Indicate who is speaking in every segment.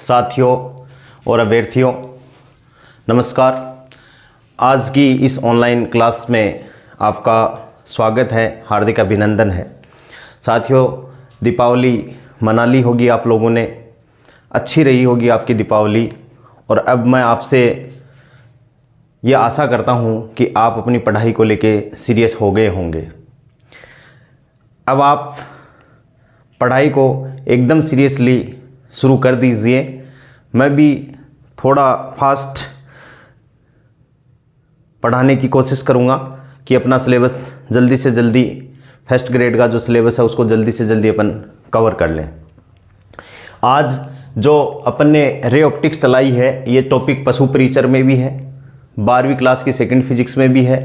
Speaker 1: साथियों और अभ्यर्थियों, नमस्कार। आज की इस ऑनलाइन क्लास में आपका स्वागत है, हार्दिक अभिनंदन है। साथियों, दीपावली मना ली होगी आप लोगों ने, अच्छी रही होगी आपकी दीपावली। और अब मैं आपसे ये आशा करता हूँ कि आप अपनी पढ़ाई को लेके सीरियस हो गए होंगे। अब आप पढ़ाई को एकदम सीरियसली शुरू कर दीजिए। मैं भी थोड़ा फास्ट पढ़ाने की कोशिश करूँगा कि अपना सिलेबस जल्दी से जल्दी, फर्स्ट ग्रेड का जो सिलेबस है उसको जल्दी से जल्दी अपन कवर कर लें। आज जो अपन ने रे ऑप्टिक्स चलाई है, ये टॉपिक पशु परिचर में भी है, 12वीं क्लास की सेकंड फिजिक्स में भी है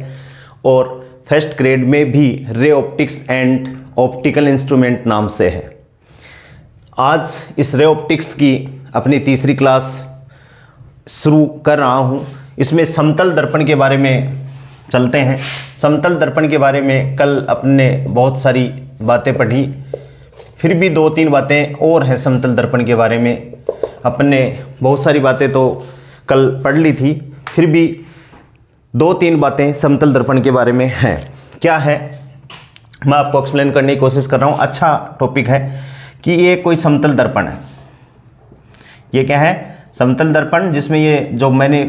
Speaker 1: और फर्स्ट ग्रेड में भी ray optics and optical instrument नाम से है। आज इस रे ऑप्टिक्स की अपनी तीसरी क्लास शुरू कर रहा हूँ। इसमें समतल दर्पण के बारे में चलते हैं। समतल दर्पण के बारे में कल अपने बहुत सारी बातें पढ़ी, फिर भी 2-3 बातें और हैं समतल दर्पण के बारे में। अपने बहुत सारी बातें तो कल पढ़ ली थी, फिर भी 2-3 बातें समतल दर्पण के बारे में हैं। क्या है, मैं आपको एक्सप्लेन करने की कोशिश कर रहा हूँ। अच्छा टॉपिक है कि ये कोई समतल दर्पण है। ये क्या है? समतल दर्पण, जिसमें ये जो मैंने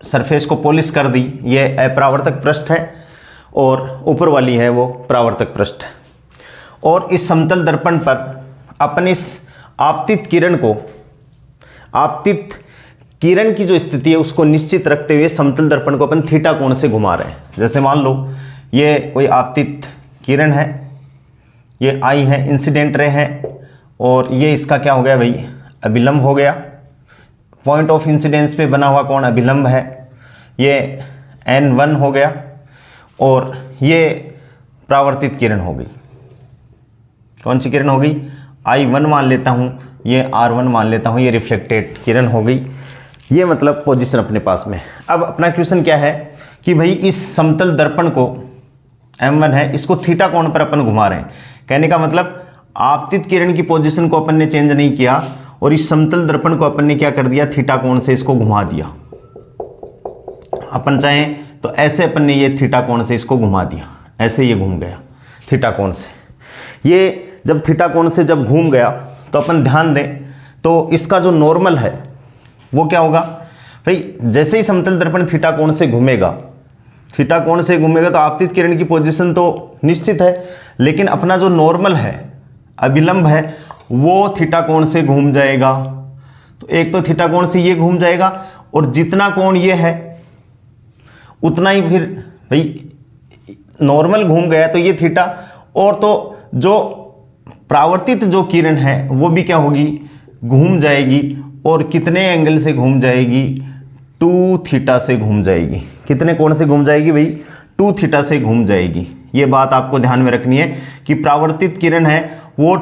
Speaker 1: सरफेस को पॉलिश कर दी, ये अपरावर्तक पृष्ठ है और ऊपर वाली है वो परावर्तक पृष्ठ है। और इस समतल दर्पण पर अपन इस आपतित किरण को, आपतित किरण की जो स्थिति है उसको निश्चित रखते हुए समतल दर्पण को अपन थीटा कोण से घुमा रहे हैं। जैसे मान लो ये कोई आपतित किरण है, ये आई है, इंसिडेंट रे है, और ये इसका क्या हो गया भाई, अभिलंब हो गया। पॉइंट ऑफ इंसिडेंस पे बना हुआ कोण अभिलंब है, ये N1 हो गया और ये परावर्तित किरण हो गई। कौन सी किरण हो गई? I1 मान लेता हूँ, ये R1 मान लेता हूँ, ये रिफ्लेक्टेड किरण हो गई। ये मतलब पोजीशन अपने पास में। अब अपना क्वेश्चन क्या है कि भाई इस समतल दर्पण को M1 है, इसको थीटा कोण पर अपन घुमा रहे हैं। कहने का मतलब आपतित किरण की पोजीशन को अपन ने चेंज नहीं किया और इस समतल दर्पण को अपन ने क्या कर दिया, थीटा कोण से इसको घुमा दिया। अपन चाहें तो ऐसे अपन ने ये थीटा कोण से इसको घुमा दिया, ऐसे ये घूम गया थीटा कोण से। ये जब थीटा कोण से जब घूम गया तो अपन ध्यान दें तो इसका जो नॉर्मल है वो क्या होगा भाई, जैसे ही समतल दर्पण थीटा कोण से घूमेगा, थीटा कोण से घूमेगा तो आपतित किरण की पोजीशन तो निश्चित है, लेकिन अपना जो नॉर्मल है, अभिलंब है, वो थीटा कोण से घूम जाएगा। तो एक तो थीटा कोण से ये घूम जाएगा और जितना कोण ये है उतना ही फिर भाई नॉर्मल घूम गया तो ये थीटा, और तो जो परावर्तित जो किरण है वो भी क्या होगी, घूम जाएगी। और कितने एंगल से घूम जाएगी? 2 थीटा से घूम जाएगी। कितने कोण से घूम जाएगी भाई? 2 थीटा से घूम जाएगी। ये बात आपको ध्यान में रखनी है कि परावर्तित किरण है वो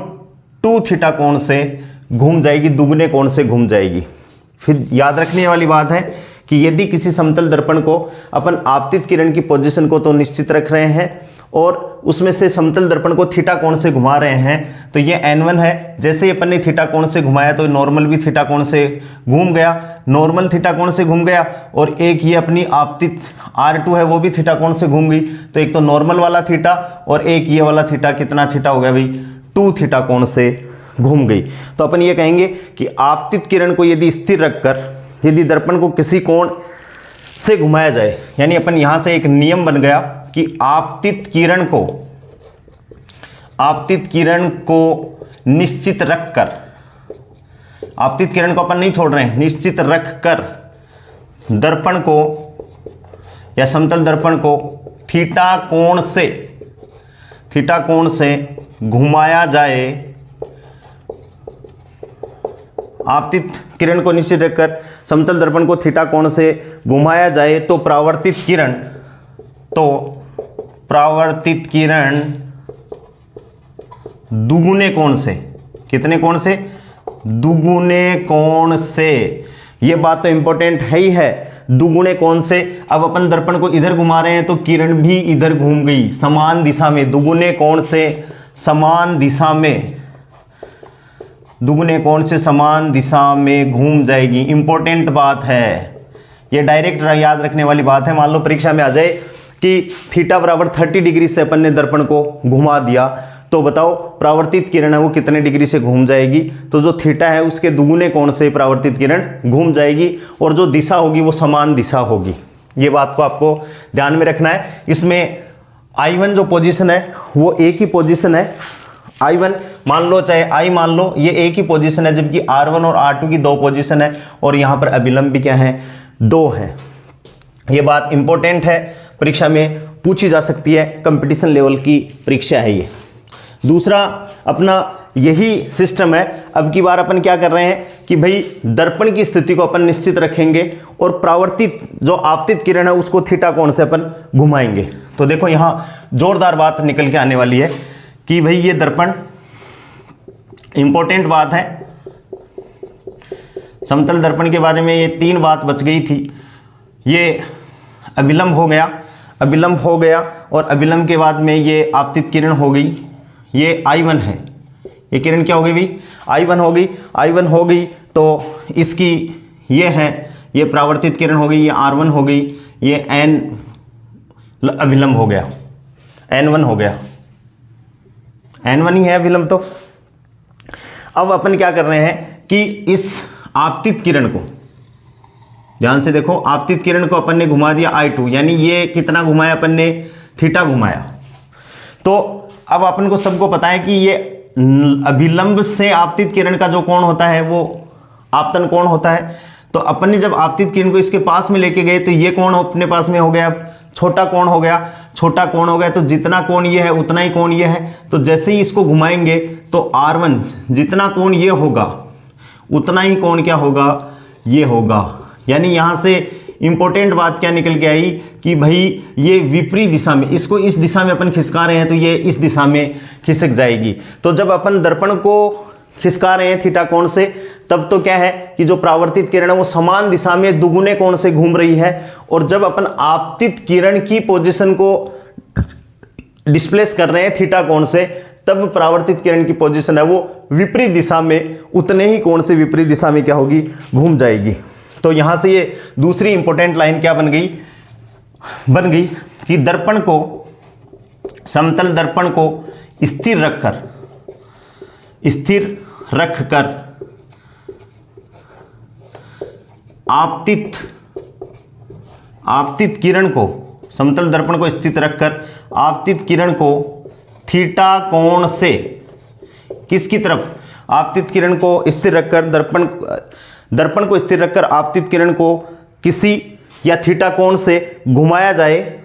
Speaker 1: 2 थीटा कोण से घूम जाएगी, दुगने कोण से घूम जाएगी। फिर याद रखने वाली बात है कि यदि किसी समतल दर्पण को अपन आपतित किरण की पोजीशन को तो निश्चित रख रहे हैं और उसमें से समतल दर्पण को थीटा कोण से घुमा रहे हैं, तो ये N1 है। जैसे ही अपन ने थीटा कोण से घुमाया तो नॉर्मल भी थीटा कोण से घूम गया, नॉर्मल थीटा कोण से घूम गया, और एक ये अपनी आपतित R2 है वो भी थीटा कोण से घूम गई। तो एक तो नॉर्मल वाला थीटा और एक ये वाला थीटा, कितना थीटा हो गया भाई? 2 थीटा कोण से घूम गई। तो अपन ये कहेंगे कि आपतित किरण को यदि स्थिर रखकर यदि दर्पण को किसी कोण से घुमाया जाए, यानी अपन यहां से एक नियम बन गया कि आपतित किरण को निश्चित रखकर, आपतित किरण को अपन नहीं छोड़ रहे हैं, निश्चित रखकर दर्पण को या समतल दर्पण को थीटा कोण से घुमाया जाए। आपतित किरण को निश्चित रखकर समतल दर्पण को थीटा कोण से घुमाया जाए तो परावर्तित किरण दुगुने कोण से, कितने कोण से? दुगुने कोण से। ये बात तो इंपॉर्टेंट है ही है, दुगुने कोण से। अब अपन दर्पण को इधर घुमा रहे हैं तो किरण भी इधर घूम गई, समान दिशा में, दुगुने कोण से समान दिशा में दुगने कोण से समान दिशा में घूम जाएगी। इंपॉर्टेंट बात है, ये डायरेक्ट याद रखने वाली बात है। मान लो परीक्षा में आ जाए कि थीटा बराबर 30 डिग्री से अपन ने दर्पण को घुमा दिया, तो बताओ परावर्तित किरण है वो कितने डिग्री से घूम जाएगी। तो जो थीटा है उसके दुगने कोण से परावर्तित किरण घूम जाएगी और जो दिशा होगी वो समान दिशा होगी। ये बात को आपको ध्यान में रखना है। इसमें I1 जो पोजीशन है वो एक ही पोजीशन है। I1 मान लो चाहे I मान लो, ये एक ही पोजीशन है, जबकि R1 और R2 की दो पोजीशन है और यहाँ पर अभिलंब भी क्या है, दो है। ये बात इंपॉर्टेंट है, परीक्षा में पूछी जा सकती है, कंपटीशन लेवल की परीक्षा है ये। दूसरा अपना यही सिस्टम है। अब की बार अपन क्या कर रहे हैं कि भाई दर्पण की स्थिति को अपन निश्चित रखेंगे और परावर्तित जो आपतित किरण है उसको थीटा कोण से अपन घुमाएंगे। तो देखो यहाँ जोरदार बात निकल के आने वाली है कि भाई ये दर्पण, इंपॉर्टेंट बात है। समतल दर्पण के बारे में ये 3 बात बच गई थी। ये अभिलंब हो गया, अभिलंब हो गया और अभिलंब के बाद में ये आपतित किरण हो गई, ये I1 है। ये किरण क्या हो गई भाई, I1 हो गई। I1 हो गई तो इसकी ये है, ये परावर्तित किरण हो गई, ये R1 हो गई, ये N अभिलंब हो गया, N1 हो गया, N1 ही है अभिलंब। तो अब अपन क्या कर रहे हैं कि इस आपतित किरण को ध्यान से देखो, आपतित किरण को अपन ने घुमा दिया I2, यानी ये कितना घुमाया अपन ने, थीटा घुमाया। तो अब अपन को सबको पता है कि ये अभिलंब से आपतित किरण का जो कोण होता है वो आपतन कोण होता है। तो अपन ने जब आपतित किरण को इसके पास में लेके गए तो ये कोण अपने पास में हो गया, छोटा कोण हो गया, छोटा कोण हो गया। तो जितना कोण ये है उतना ही कोण ये है। तो जैसे ही इसको घुमाएंगे तो R1 जितना कोण ये होगा उतना ही कोण क्या होगा, ये होगा। यानी यहाँ से इंपॉर्टेंट बात क्या निकल के आई कि भाई ये विपरीत दिशा में, इसको इस दिशा में अपन खिसका रहे हैं तो ये इस दिशा में खिसक जाएगी। तो जब अपन दर्पण को खिसका रहे हैं थीटा कोण से, तब तो क्या है कि जो परावर्तित किरण है वो समान दिशा में दुगुने कोण से घूम रही है। और जब अपन आपतित किरण की पोजीशन को डिस्प्लेस कर रहे हैं थीटा कोण से, तब परावर्तित किरण की पोजीशन है वो विपरीत दिशा में उतने ही कोण से विपरीत दिशा में क्या होगी, घूम जाएगी। तो यहां से ये दूसरी इंपॉर्टेंट लाइन क्या बन गई कि दर्पण को, समतल दर्पण को स्थिर रखकर आपतित किरण को, समतल दर्पण को स्थित रखकर आपतित किरण को थीटा कोण से, किसकी तरफ, आपतित किरण को स्थिर रखकर दर्पण को स्थिर रखकर आपतित किरण को किसी या थीटा कोण से घुमाया जाए,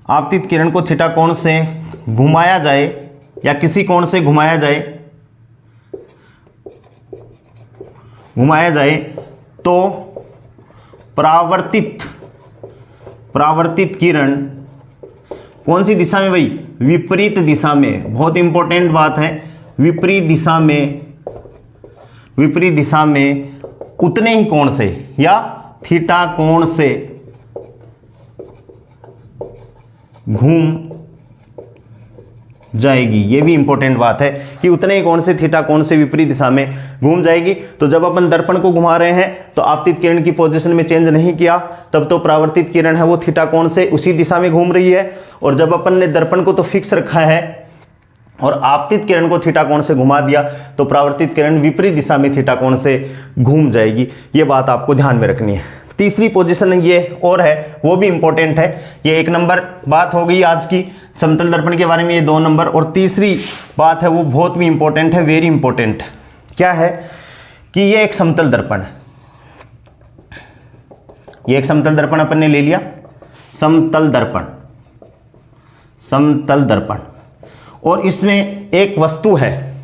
Speaker 1: आपतित किरण को थीटा कोण से घुमाया जाए या किसी कोण से घुमाया जाए तो परावर्तित किरण कौन सी दिशा में भाई, विपरीत दिशा में। बहुत इंपॉर्टेंट बात है, विपरीत दिशा में उतने ही कोण से या थीटा कोण से घूम जाएगी। ये भी इंपॉर्टेंट बात है कि उतने ही कोण से थीटा कोण से विपरीत दिशा में घूम जाएगी। तो जब अपन दर्पण को घुमा रहे हैं तो आपतित किरण की पोजीशन में चेंज नहीं किया, तब तो परावर्तित किरण है वो थीटा कोण से उसी दिशा में घूम रही है। और जब अपन ने दर्पण को तो फिक्स रखा है और आपतित किरण को थीटा कोण से घुमा दिया, तो परावर्तित किरण विपरीत दिशा में थीटा कोण से घूम जाएगी। ये बात आपको ध्यान में रखनी है। तीसरी पोजीशन ये और है, वो भी इंपॉर्टेंट है। ये 1 नंबर बात हो गई आज की समतल दर्पण के बारे में, ये 2 नंबर। और तीसरी बात है वो बहुत भी इंपॉर्टेंट है, वेरी इंपॉर्टेंट। क्या है कि ये एक समतल दर्पण है, ये एक समतल दर्पण अपन ने ले लिया, समतल दर्पण। और इसमें एक वस्तु है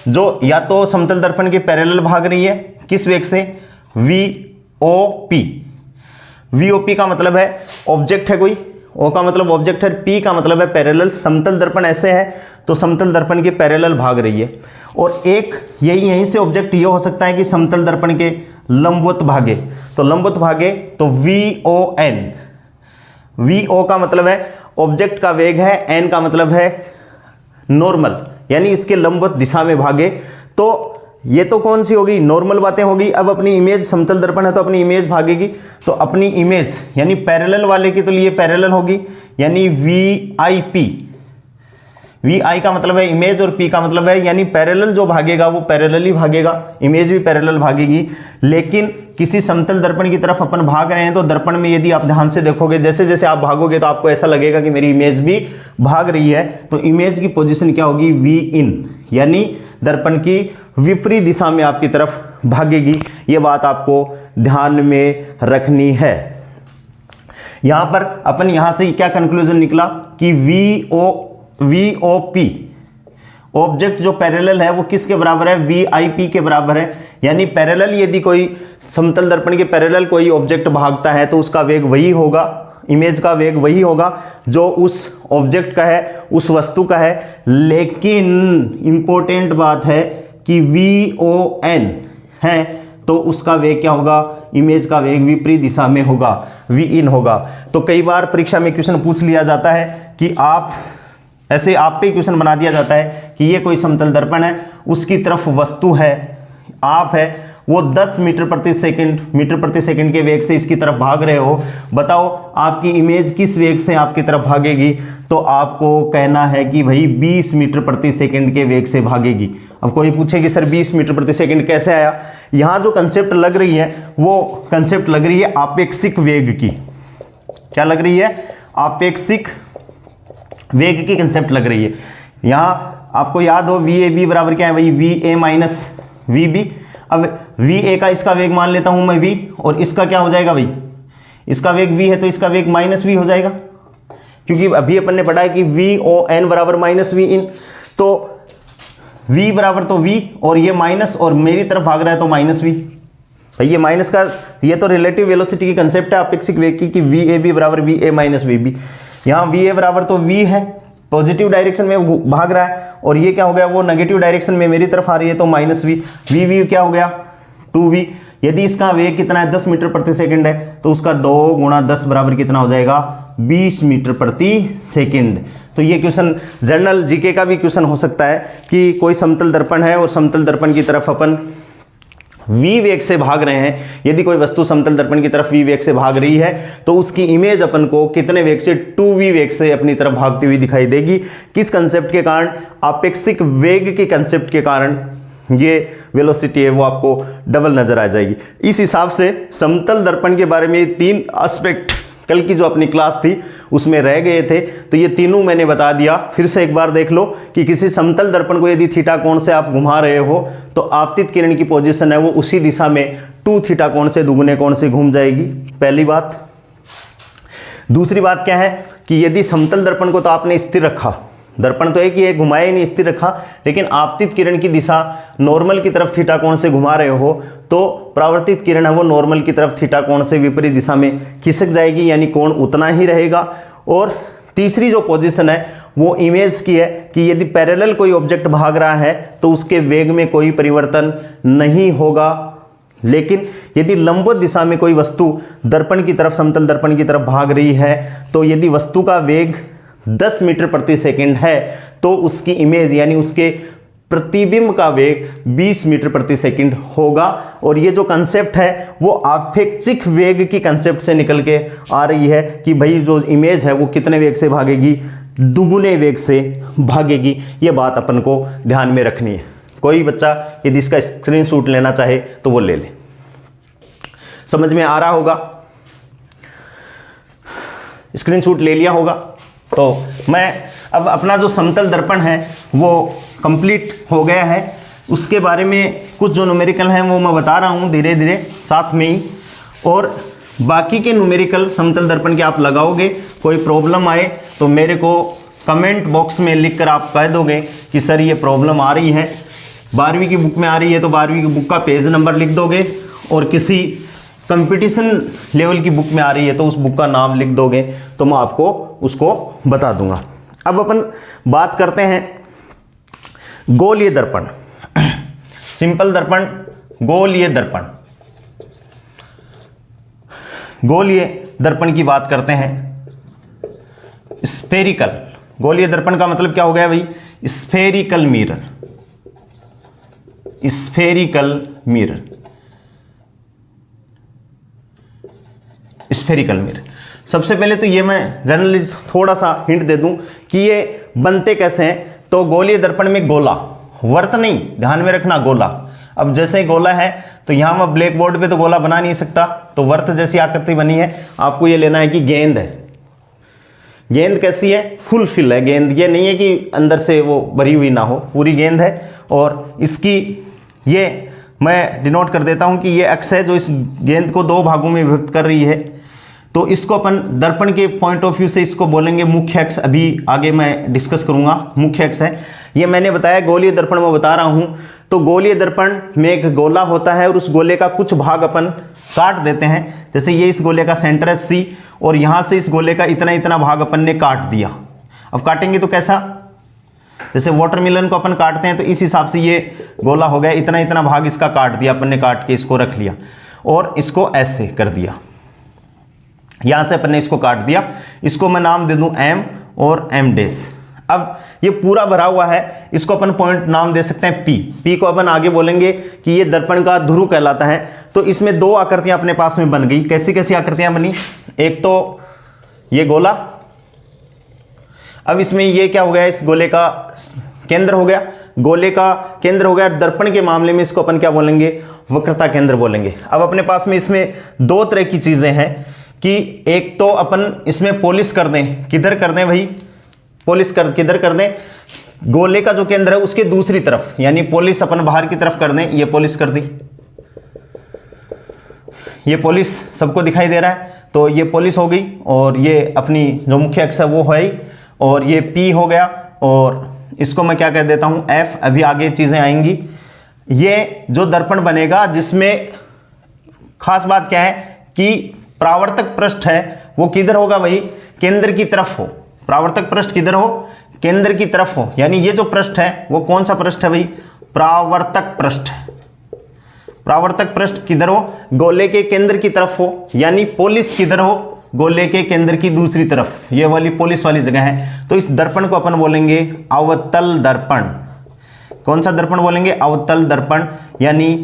Speaker 1: जो या तो समतल दर्पण के पैरेलल भाग रही है, किस वेग से, VOP का मतलब है ऑब्जेक्ट है कोई, O का मतलब ऑब्जेक्ट है, P का मतलब है पैरेलल। समतल दर्पण ऐसे है तो समतल दर्पण के पैरेलल भाग रही है। और एक यहीं से ऑब्जेक्ट ये हो सकता है कि समतल दर्पण के लंबवत भागे, तो लंबवत भागे तो VON। VO का मतलब है ऑब्जेक्ट का वेग है, N का मतलब है नॉर्मल यानी इसके लंबवत दिशा में भागे। तो ये तो कौन सी होगी, नॉर्मल बातें होगी। अब अपनी इमेज, समतल दर्पण है तो अपनी इमेज भागेगी, तो अपनी इमेज यानी पैरेलल वाले के तो लिए पैरेलल होगी, यानी VIP। VI का मतलब है इमेज और P का मतलब है यानी पैरेलल जो भागेगा वो पैरेलल ही भागेगा, इमेज भी पैरेलल भागेगी। लेकिन किसी समतल दर्पण की तरफ अपन भाग रहे हैं तो दर्पण में यदि आप ध्यान से देखोगे, जैसे जैसे आप भागोगे तो आपको ऐसा लगेगा कि मेरी इमेज भी भाग रही है। तो इमेज की पोजीशन क्या होगी, VIN, यानी दर्पण की विपरीत दिशा में आपकी तरफ भागेगी। ये बात आपको ध्यान में रखनी है। यहां पर अपन यहां से क्या कंक्लूजन निकला कि VOP ऑब्जेक्ट जो पैरेलल है वो किसके बराबर है, VIP के बराबर है। यानी पैरेलल यदि कोई समतल दर्पण के पैरेलल कोई ऑब्जेक्ट भागता है तो उसका वेग वही होगा, इमेज का वेग वही होगा जो उस ऑब्जेक्ट का है, उस वस्तु का है। लेकिन इंपॉर्टेंट बात है कि VON है तो उसका वेग क्या होगा, इमेज का वेग विपरीत दिशा में होगा, VIN होगा। तो कई बार परीक्षा में क्वेश्चन पूछ लिया जाता है कि आप ऐसे आप पे क्वेश्चन बना दिया जाता है कि ये कोई समतल दर्पण है, उसकी तरफ वस्तु है, आप है, वो 10 मीटर प्रति सेकंड के वेग से इसकी तरफ भाग रहे हो। बताओ आपकी इमेज किस वेग से आपकी तरफ भागेगी, तो आपको कहना है कि भाई 20 मीटर प्रति सेकंड के वेग से भागेगी। अब कोई पूछे कि सर 20 मीटर प्रति सेकंड कैसे आया, यहाँ जो कंसेप्ट लग रही है वो कंसेप्ट लग रही है आपेक्षिक वेग की। क्या लग रही है, आपेक्षिक वेग की कंसेप्ट लग रही है। यहाँ आपको याद हो VAB बराबर क्या है भाई, VA माइनस VB। अब VA का इसका वेग मान लेता हूं मैं V, और इसका क्या हो जाएगा भाई, इसका वेग V है तो इसका वेग माइनस V हो जाएगा, क्योंकि अभी अपन ने पढ़ा है कि VON बराबर माइनस VIN। तो V बराबर तो V और ये माइनस, और मेरी तरफ भाग रहा है तो माइनस V। भाई ये माइनस का, ये तो रिलेटिव वेलोसिटी की कंसेप्ट है आपेक्षिक वेग की, कि VAB बराबर VA माइनस VB। यहाँ VA बराबर तो V है, पॉजिटिव डायरेक्शन में भाग रहा है, और ये क्या हो गया, वो नेगेटिव डायरेक्शन में मेरी तरफ आ रही है तो माइनस V। VV क्या हो गया, 2V। यदि इसका वेग कितना है, 10 मीटर प्रति सेकंड है, तो उसका 2 गुणा 10 बराबर कितना हो जाएगा, 20 मीटर प्रति सेकंड। तो ये क्वेश्चन जनरल जीके का भी क्वेश्चन हो सकता है कि कोई समतल दर्पण है और समतल दर्पण की तरफ अपन V वेग से भाग रहे हैं। यदि कोई वस्तु समतल दर्पण की तरफ V वेग से भाग रही है तो उसकी इमेज अपन को कितने वेग से, 2V वेग से अपनी तरफ भागती हुई दिखाई देगी। किस कंसेप्ट के कारण, आपेक्षिक वेग के कंसेप्ट के कारण ये वेलोसिटी है वो आपको डबल नजर आ जाएगी। इस हिसाब से समतल दर्पण के बारे में 3 एस्पेक्ट कल की जो अपनी क्लास थी उसमें रह गए थे, तो ये तीनों मैंने बता दिया। फिर से एक बार देख लो कि किसी समतल दर्पण को यदि थीटा कोण से आप घुमा रहे हो तो आपतित किरण की पोजीशन है वो उसी दिशा में 2 थीटा कोण से, दुगुने कोण से घूम जाएगी, पहली बात। दूसरी बात क्या है कि यदि समतल दर्पण को तो आपने स्थिर रखा, दर्पण तो एक ही है, घुमाया ही नहीं, स्थिर रखा, लेकिन आपतित किरण की दिशा नॉर्मल की तरफ थीटा कोण से घुमा रहे हो तो परावर्तित किरण है वो नॉर्मल की तरफ थीटा कोण से विपरीत दिशा में खिसक जाएगी, यानी कोण उतना ही रहेगा। और तीसरी जो पोजीशन है वो इमेज की है कि यदि पैरेलल कोई ऑब्जेक्ट भाग रहा है तो उसके वेग में कोई परिवर्तन नहीं होगा। लेकिन यदि लंबवत दिशा में कोई वस्तु दर्पण की तरफ, समतल दर्पण की तरफ भाग रही है तो यदि वस्तु का वेग 10 मीटर प्रति सेकंड है तो उसकी इमेज यानी उसके प्रतिबिंब का वेग 20 मीटर प्रति सेकंड होगा। और ये जो कंसेप्ट है वो आपेक्षिक वेग की कंसेप्ट से निकल के आ रही है कि भाई जो इमेज है वो कितने वेग से भागेगी, दुगुने वेग से भागेगी। ये बात अपन को ध्यान में रखनी है। कोई बच्चा यदि इसका स्क्रीनशॉट लेना चाहे तो वो ले ले। समझ में आ रहा होगा, स्क्रीनशॉट ले लिया होगा। तो मैं अब अपना जो समतल दर्पण है वो कंप्लीट हो गया है, उसके बारे में कुछ जो न्यूमेरिकल हैं वो मैं बता रहा हूँ धीरे धीरे साथ में ही। और बाकी के न्यूमेरिकल समतल दर्पण के आप लगाओगे, कोई प्रॉब्लम आए तो मेरे को कमेंट बॉक्स में लिख कर आप कह दोगे कि सर ये प्रॉब्लम आ रही है। 12वीं की बुक में आ रही है तो 12वीं की बुक का पेज नंबर लिख दोगे, और किसी कंपटीशन लेवल की बुक में आ रही है तो उस बुक का नाम लिख दोगे तो मैं आपको उसको बता दूंगा। अब अपन बात करते हैं गोलीय दर्पण, सिंपल दर्पण, गोलीय दर्पण। गोलीय दर्पण की बात करते हैं। स्फेरिकल, गोलीय दर्पण का मतलब क्या हो गया भाई, spherical mirror, spherical mirror, spherical mirror. सबसे पहले तो ये मैं जनरली थोड़ा सा हिंट दे दूं कि ये बनते कैसे हैं। तो गोलीय दर्पण में गोला, वर्त नहीं, ध्यान में रखना गोला। अब जैसे गोला है तो यहां मैं ब्लैक बोर्ड पे तो गोला बना नहीं सकता, तो वर्त जैसी आकृति बनी है। आपको ये लेना है कि गेंद है। गेंद कैसी है? फुल फिल है गेंद, ये नहीं है कि अंदर से वो भरी हुई ना हो, पूरी गेंद है। और इसकी ये मैं डिनोट कर देता हूं कि ये अक्ष है जो इस गेंद को दो भागों में विभक्त कर रही है। तो इसको अपन दर्पण के पॉइंट ऑफ व्यू से इसको बोलेंगे मुख्य अक्ष। अभी आगे मैं डिस्कस करूंगा। मुख्य अक्ष है ये, मैंने बताया गोलीय दर्पण में बता रहा हूं। तो गोलीय दर्पण में एक गोला होता है और उस गोले का कुछ भाग अपन काट देते हैं। जैसे ये इस गोले का सेंटर है सी, और यहां से इस गोले का इतना इतना भाग अपन ने काट दिया। अब काटेंगे तो कैसा? जैसे वाटरमेलन को अपन काटते हैं तो इस हिसाब से ये गोला हो गया, इतना इतना भाग इसका काट दिया अपन ने, काट के इसको रख लिया और इसको ऐसे कर दिया। यहां से अपन ने इसको काट दिया, इसको मैं नाम दे दूं एम और एम डैश। अब ये पूरा भरा हुआ है, इसको अपन पॉइंट नाम दे सकते हैं पी। पी को अपन आगे बोलेंगे कि ये दर्पण का ध्रुव कहलाता है। तो इसमें दो आकृतियां अपने पास में बन गई। कैसी कैसी आकृतियां बनी? एक तो ये गोला, अब इसमें ये क्या हो गया? इस गोले का केंद्र हो गया, गोले का केंद्र हो गया। दर्पण के मामले में इसको अपन क्या बोलेंगे? वक्रता केंद्र बोलेंगे। अब अपने पास में इसमें दो तरह की चीजें हैं कि एक तो अपन इसमें पॉलिश कर दें। किधर कर दें भाई? पॉलिश कर किधर कर दें? गोले का जो केंद्र है उसके दूसरी तरफ, यानी पॉलिश अपन बाहर की तरफ कर दें। ये पॉलिश कर दी, ये पॉलिश सबको दिखाई दे रहा है, तो ये पॉलिश हो गई। और ये अपनी जो मुख्य अक्ष है वो है ही, और ये पी हो गया, और इसको मैं क्या कह देता हूं? एफ। अभी आगे चीजें आएंगी। ये जो दर्पण बनेगा जिसमें खास बात क्या है कि परावर्तक पृष्ठ है वो किधर होगा भाई? केंद्र की तरफ हो। परावर्तक पृष्ठ किधर हो? केंद्र की तरफ हो। यानी ये जो पृष्ठ है वो कौन सा पृष्ठ है भाई? परावर्तक पृष्ठ। परावर्तक पृष्ठ किधर हो? गोले के केंद्र की तरफ हो। यानी पॉलिश किधर हो? गोले के केंद्र की दूसरी तरफ, ये वाली पॉलिश वाली जगह है। तो इस दर्पण को अपन बोलेंगे अवतल दर्पण। कौन सा दर्पण बोलेंगे? अवतल दर्पण, यानी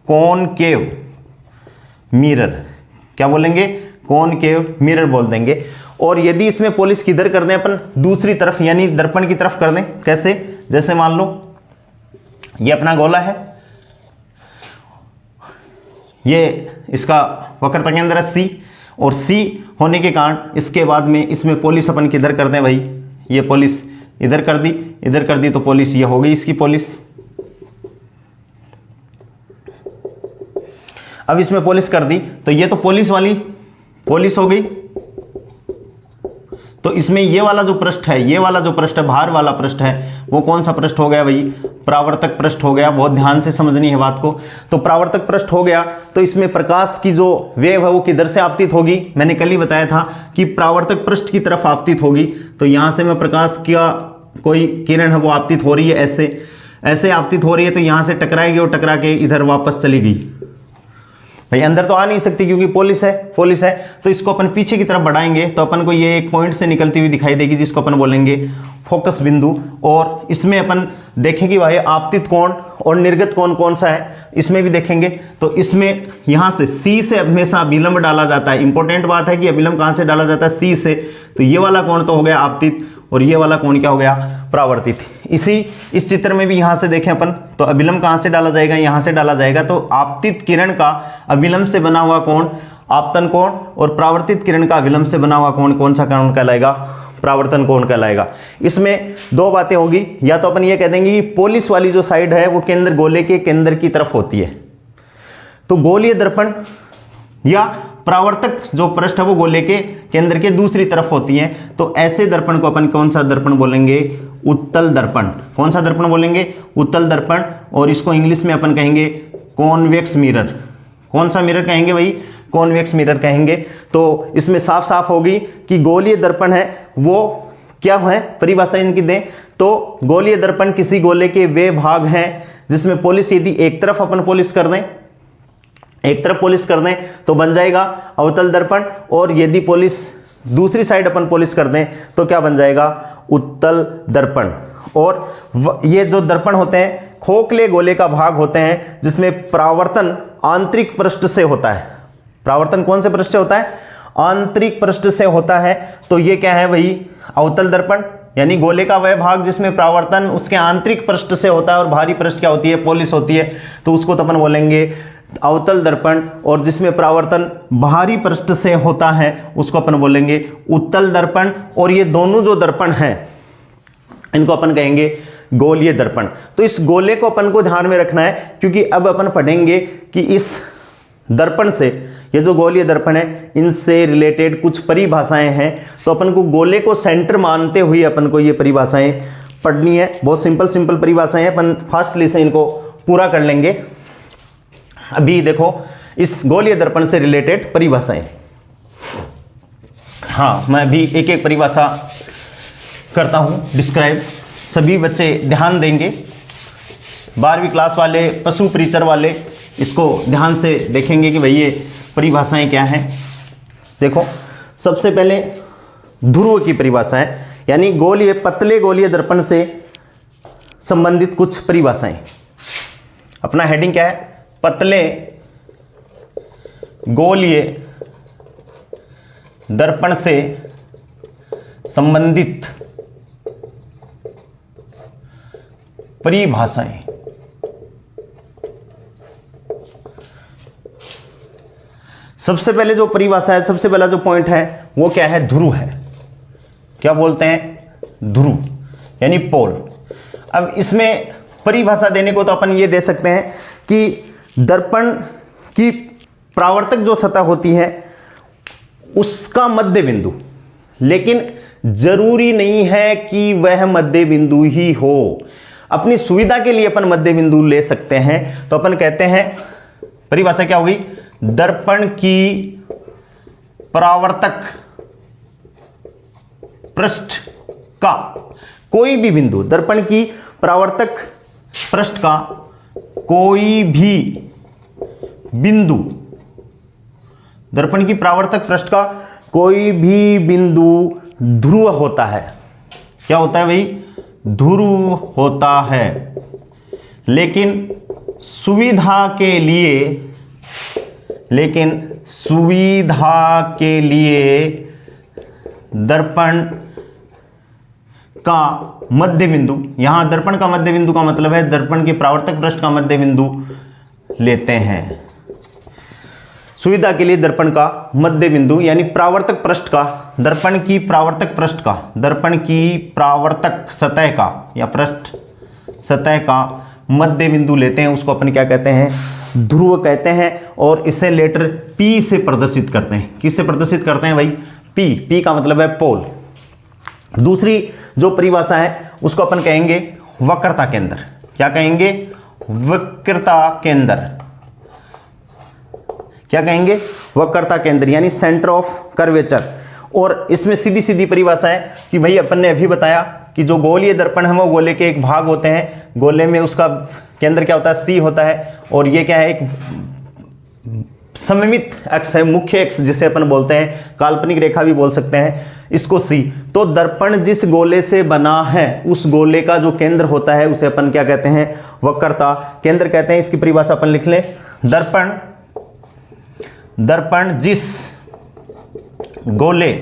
Speaker 1: कॉनकेव मिरर। क्या बोलेंगे? कॉनकेव मिरर बोल देंगे। और यदि इसमें पॉलिश किधर कर दें अपन? दूसरी तरफ, यानी दर्पण की तरफ कर दें। कैसे? जैसे मान लो ये अपना गोला है, ये इसका वक्रता केंद्र है सी, और सी होने के कारण इसके बाद में इसमें पॉलिश अपन किधर कर दें भाई? ये पॉलिश इधर कर दी, इधर कर दी, तो पॉलिश ये हो गई इसकी पॉलिश। अब इसमें पॉलिश कर दी तो ये तो पॉलिश वाली पॉलिश हो गई। तो इसमें ये वाला जो पृष्ठ है, ये वाला जो पृष्ठ है, बाहर वाला पृष्ठ है, वो कौन सा पृष्ठ हो गया भाई? परावर्तक पृष्ठ हो गया। बहुत ध्यान से समझनी है बात को। तो परावर्तक पृष्ठ हो गया, तो इसमें प्रकाश की जो वेव है वो किधर से आपतित होगी? मैंने कल ही बताया था कि परावर्तक पृष्ठ की तरफ आपतित होगी। तो यहां से मैं प्रकाश का कोई किरण है वो आपतित हो रही है, ऐसे ऐसे आपतित हो रही है, तो यहां से टकराएगी और टकरा के इधर वापस चली गई। भाई अंदर तो आ नहीं सकती क्योंकि पॉलिश है। तो इसको अपन पीछे की तरफ बढ़ाएंगे तो अपन को ये एक पॉइंट से निकलती हुई दिखाई देगी, जिसको अपन बोलेंगे फोकस बिंदु। और इसमें अपन देखेंगे भाई आपतित कोण और निर्गत कोण कौन सा है, इसमें भी देखेंगे। तो इसमें यहां से सी से हमेशा अभिलंब डाला जाता है। इंपॉर्टेंट बात है कि अभिलंब कहां से डाला जाता है? सी से। तो ये वाला कोण तो हो गया आपतित, और ये वाला कोण क्या हो गया? परावर्तित। इस चित्र में भी यहां से देखें अपन तो अभिलंब कहां से डाला जाएगा? यहां से डाला जाएगा। तो आपतित किरण का अभिलंब से बना हुआ कोण आपतन कोण, और परावर्तित किरण का अभिलंब से बना हुआ कोण कौन सा कोण कहलाएगा? परावर्तन कोण कहलाएगा। इसमें दो बातें होगी, या तो अपन ये कह देंगे कि पॉलिश वाली जो साइड है वो केंद्र गोले के केंद्र की तरफ होती है, तो गोलीय दर्पण या परावर्तक जो पृष्ठ है वो गोले के केंद्र के दूसरी तरफ होती है। तो ऐसे दर्पण को अपन कौन सा दर्पण बोलेंगे? उत्तल दर्पण। कौन सा दर्पण बोलेंगे? उत्तल दर्पण। और इसको इंग्लिश में अपन कहेंगे कॉन्वेक्स मिरर। कौन सा मिरर कहेंगे भाई? कॉन्वेक्स मिरर कहेंगे। तो इसमें साफ साफ होगी कि गोलीय दर्पण है वो क्या है, परिभाषा इनकी दें तो गोलीय दर्पण किसी गोले के वे भाग हैं जिसमें पॉलिश यदि एक तरफ अपन पॉलिश कर दें, एक तरफ पॉलिश कर दें तो बन जाएगा अवतल दर्पण, और यदि पॉलिश दूसरी साइड अपन पॉलिश कर दें तो क्या बन जाएगा? उत्तल दर्पण। और ये जो दर्पण होते हैं खोखले गोले का भाग होते हैं जिसमें परावर्तन आंतरिक पृष्ठ से होता है। परावर्तन कौन से पृष्ठ से होता है? आंतरिक पृष्ठ से होता है। तो ये क्या है वही अवतल दर्पण, यानी गोले का वह भाग जिसमें परावर्तन उसके आंतरिक पृष्ठ से होता है और बाहरी पृष्ठ क्या होती है? पोलिस होती है। तो उसको तो अपन बोलेंगे अवतल दर्पण, और जिसमें परावर्तन बाहरी पृष्ठ से होता है उसको अपन बोलेंगे उत्तल दर्पण। और ये दोनों जो दर्पण हैं इनको अपन कहेंगे गोलीय दर्पण। तो इस गोले को अपन को ध्यान में रखना है, क्योंकि अब अपन पढ़ेंगे कि इस दर्पण से, ये जो गोलीय दर्पण है इनसे रिलेटेड कुछ परिभाषाएं हैं। तो अपन को गोले को सेंटर मानते हुए अपन को ये परिभाषाएं पढ़नी है। बहुत सिंपल परिभाषाएं हैं, अपन फास्टली से इनको पूरा कर लेंगे। अभी देखो इस गोलीय दर्पण से रिलेटेड परिभाषाएं। हाँ, मैं अभी एक एक परिभाषा करता हूं डिस्क्राइब, सभी बच्चे ध्यान देंगे। 12वीं क्लास वाले, पशु परिचर वाले इसको ध्यान से देखेंगे कि भाई ये परिभाषाएं क्या हैं। देखो सबसे पहले ध्रुव की परिभाषा है, यानी गोलीय पतले गोलीय दर्पण से संबंधित कुछ परिभाषाएं। अपना हेडिंग क्या है? पतले गोलीय दर्पण से संबंधित परिभाषाएं। सबसे पहले जो परिभाषा है, सबसे पहला जो पॉइंट है वो क्या है? ध्रुव है। क्या बोलते हैं? ध्रुव यानी पोल। अब इसमें परिभाषा देने को तो अपन ये दे सकते हैं कि दर्पण की परावर्तक जो सतह होती है उसका मध्य बिंदु, लेकिन जरूरी नहीं है कि वह मध्य बिंदु ही हो। अपनी सुविधा के लिए अपन मध्य बिंदु ले सकते हैं। तो अपन कहते हैं परिभाषा क्या होगी? दर्पण की परावर्तक पृष्ठ का कोई भी बिंदु, दर्पण की परावर्तक पृष्ठ का कोई भी बिंदु, दर्पण की परावर्तक पृष्ठ का कोई भी बिंदु ध्रुव होता है। क्या होता है भाई? ध्रुव होता है। लेकिन सुविधा के लिए दर्पण का मध्य बिंदु, यहां दर्पण का मध्य बिंदु का मतलब है दर्पण के परावर्तक पृष्ठ का मध्य बिंदु लेते हैं। सुविधा के लिए दर्पण का मध्य बिंदु यानी परावर्तक पृष्ठ का, दर्पण की परावर्तक पृष्ठ का, दर्पण की परावर्तक सतह का या पृष्ठ सतह का मध्य बिंदु लेते हैं। उसको अपन क्या कहते हैं? ध्रुव कहते हैं। और इसे लेटर P से प्रदर्शित करते हैं। किससे प्रदर्शित करते हैं भाई? P का मतलब है पोल। दूसरी जो परिभाषा है उसको अपन कहेंगे वक्रता केंद्र। क्या कहेंगे? वक्रता केंद्र। क्या कहेंगे? वक्रता केंद्र यानी सेंटर ऑफ कर्वेचर। और इसमें सीधी सीधी परिभाषा है कि भाई अपन ने अभी बताया कि जो गोलीय दर्पण है वो गोले के एक भाग होते हैं। गोले में उसका केंद्र क्या होता है? C होता है। और ये क्या है? एक सममित अक्ष है, मुख्य अक्ष जिसे अपन बोलते हैं, काल्पनिक रेखा भी बोल सकते हैं इसको C। तो दर्पण जिस गोले से बना है उस गोले का जो केंद्र होता है उसे अपन क्या कहते हैं? वक्रता केंद्र कहते हैं। इसकी परिभाषा अपन लिख लें। दर्पण जिस गोले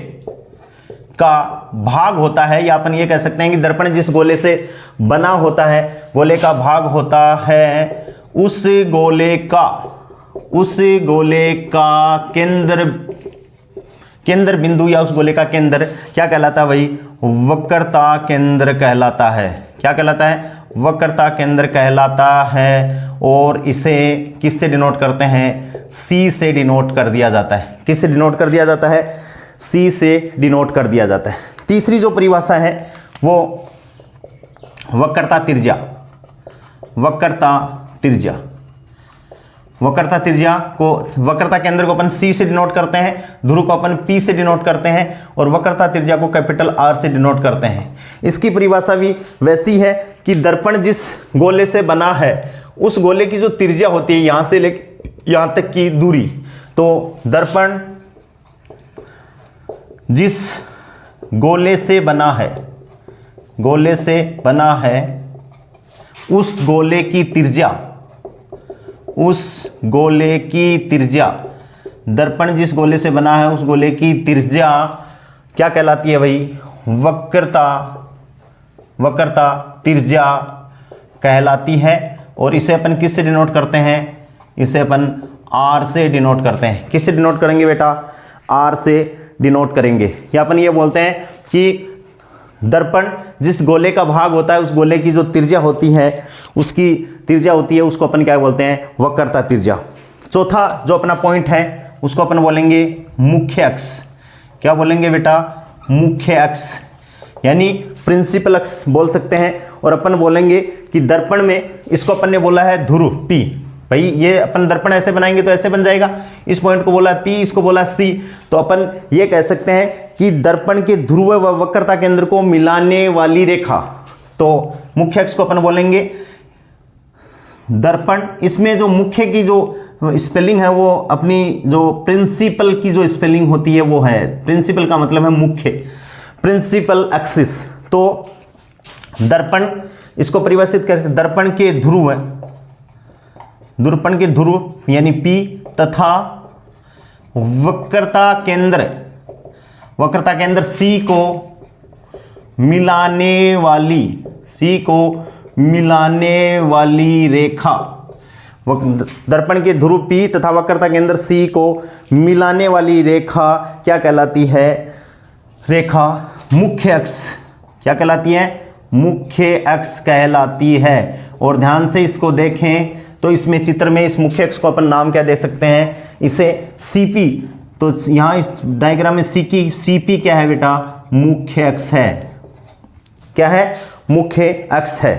Speaker 1: का भाग होता है, या अपन ये कह सकते हैं कि दर्पण जिस गोले से बना होता है, गोले का भाग होता है, उस गोले का केंद्र बिंदु या उस गोले का केंद्र क्या कहलाता है भाई? वक्रता केंद्र कहलाता है। क्या कहलाता है? वक्रता केंद्र कहलाता है। और इसे किससे डिनोट करते हैं? C से डिनोट कर दिया जाता है। किससे डिनोट कर दिया जाता है? C से डिनोट कर दिया जाता है। तीसरी जो परिभाषा है वो वक्रता त्रिज्या। वक्रता केंद्र को अपन C से डिनोट करते हैं, ध्रुव को अपन P से डिनोट करते हैं, और वक्रता त्रिज्या को कैपिटल R से डिनोट करते हैं। इसकी परिभाषा भी वैसी है कि दर्पण जिस गोले से बना है उस गोले की जो त्रिज्या होती है यहां से लेकर यहां तक की दूरी, तो दर्पण जिस गोले से बना है गोले से बना है उस गोले की त्रिज्या, उस गोले की त्रिज्या, दर्पण जिस गोले से बना है उस गोले की त्रिज्या क्या कहलाती है भाई? वक्रता, वक्रता त्रिज्या कहलाती है। और इसे अपन किससे डिनोट करते हैं? इसे अपन आर से डिनोट करते हैं। किससे डिनोट करेंगे बेटा? आर से डिनोट करेंगे। या अपन ये बोलते हैं कि दर्पण जिस गोले का भाग होता है उस गोले की जो त्रिज्या होती है, उसकी त्रिज्या होती है, उसको अपन क्या बोलते हैं? वक्रता त्रिज्या। चौथा जो अपना पॉइंट है उसको अपन बोलेंगे मुख्य अक्ष। क्या बोलेंगे बेटा? मुख्य अक्ष, यानी प्रिंसिपल अक्ष बोल सकते हैं। और अपन बोलेंगे कि दर्पण में इसको अपन ने बोला है ध्रुव P। भाई ये अपन दर्पण ऐसे बनाएंगे तो ऐसे बन जाएगा। इस पॉइंट को बोला P, इसको बोला C। तो अपन ये कह सकते हैं कि दर्पण के ध्रुव व वक्रता केंद्र को मिलाने वाली रेखा। तो मुख्य अक्ष को अपन बोलेंगे दर्पण। इसमें जो मुख्य की जो स्पेलिंग है वो अपनी जो प्रिंसिपल की जो स्पेलिंग होती है वो है, प्रिंसिपल का मतलब है मुख्य, प्रिंसिपल एक्सिस। तो दर्पण इसको परिभाषित करके दर्पण के ध्रुव है, दर्पण के ध्रुव यानी P तथा वक्रता केंद्र, वक्रता केंद्र C को मिलाने वाली, C को मिलाने वाली रेखा। दर्पण के ध्रुव P तथा वक्रता केंद्र C को मिलाने वाली रेखा क्या कहलाती है? रेखा मुख्य अक्ष। क्या कहलाती है? मुख्य अक्ष कहलाती है। और ध्यान से इसको देखें तो इसमें चित्र में इस मुख्य अक्ष को अपन नाम क्या दे सकते हैं? इसे CP। तो यहां इस डायग्राम में CP क्या है बेटा? मुख्य अक्ष है। क्या है? मुख्य अक्ष है।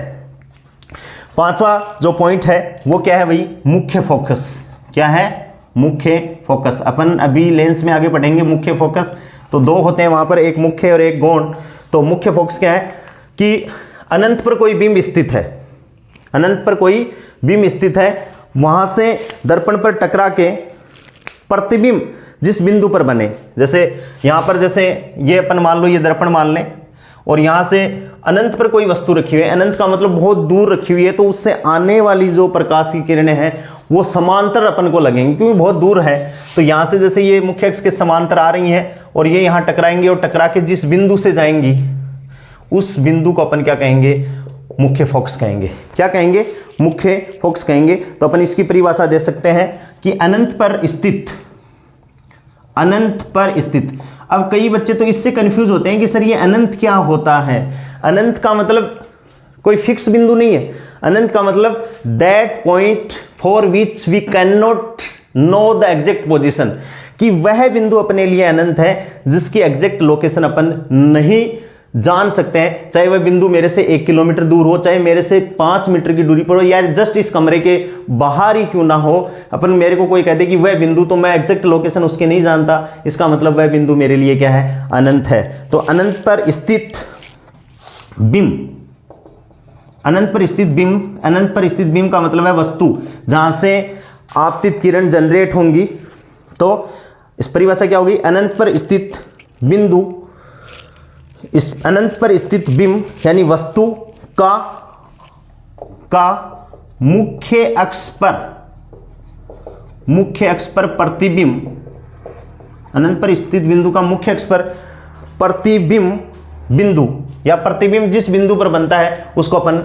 Speaker 1: पांचवा जो पॉइंट है वो क्या है भाई? मुख्य फोकस। क्या है? मुख्य फोकस। अपन अभी लेंस में आगे पढ़ेंगे मुख्य फोकस। तो दो होते हैं वहां पर, एक मुख्य और एक गौण। तो मुख्य फोकस क्या है कि अनंत पर कोई बिंब स्थित है, अनंत पर कोई बिंब स्थित है, वहां से दर्पण पर टकरा के प्रतिबिंब जिस बिंदु पर बने, जैसे यहां पर, जैसे ये अपन मान लो ये दर्पण मान लें और यहां से अनंत पर कोई वस्तु रखी हुई है, अनंत का मतलब बहुत दूर रखी हुई है, तो उससे आने वाली जो प्रकाश की किरणें हैं वो समांतर अपन को लगेंगी क्योंकि बहुत दूर है। तो यहां से जैसे ये मुख्य अक्ष के समांतर आ रही हैं और ये यहां टकराएंगे और टकरा के जिस बिंदु से जाएंगी उस बिंदु को अपन क्या कहेंगे? मुख्य फोकस कहेंगे। क्या कहेंगे? मुख्य फोकस कहेंगे। तो अपन इसकी परिभाषा दे सकते हैं कि अनंत पर स्थित, अनंत पर स्थित। अब कई बच्चे तो इससे कंफ्यूज होते हैं कि सर ये अनंत क्या होता है? अनंत का मतलब कोई फिक्स बिंदु नहीं है। अनंत का मतलब that point for which we can not know the exact position, कि वह बिंदु अपने लिए अनंत है जिसकी एग्जैक्ट लोकेशन अपन नहीं जान सकते हैं। चाहे वह बिंदु मेरे से 1 किलोमीटर दूर हो, चाहे मेरे से 5 मीटर की दूरी पर हो, या जस्ट इस कमरे के बाहर ही क्यों ना हो। अपन मेरे को कोई कह दे कि वह बिंदु, तो मैं एग्जैक्ट लोकेशन उसके नहीं जानता, इसका मतलब वह बिंदु मेरे लिए क्या है? अनंत है। तो अनंत पर स्थित बिंब, अनंत पर स्थित बिंब, अनंत पर स्थित बिंब का मतलब है वस्तु जहां से आपतित किरण जनरेट होंगी। तो इस परिभाषा क्या होगी? अनंत पर स्थित बिंदु, इस अनंत पर स्थित बिंब यानी वस्तु का मुख्य अक्ष पर, मुख्य अक्ष पर प्रतिबिंब, अनंत पर स्थित बिंदु का मुख्य अक्ष पर प्रतिबिंब बिंदु या प्रतिबिंब जिस बिंदु पर बनता है उसको अपन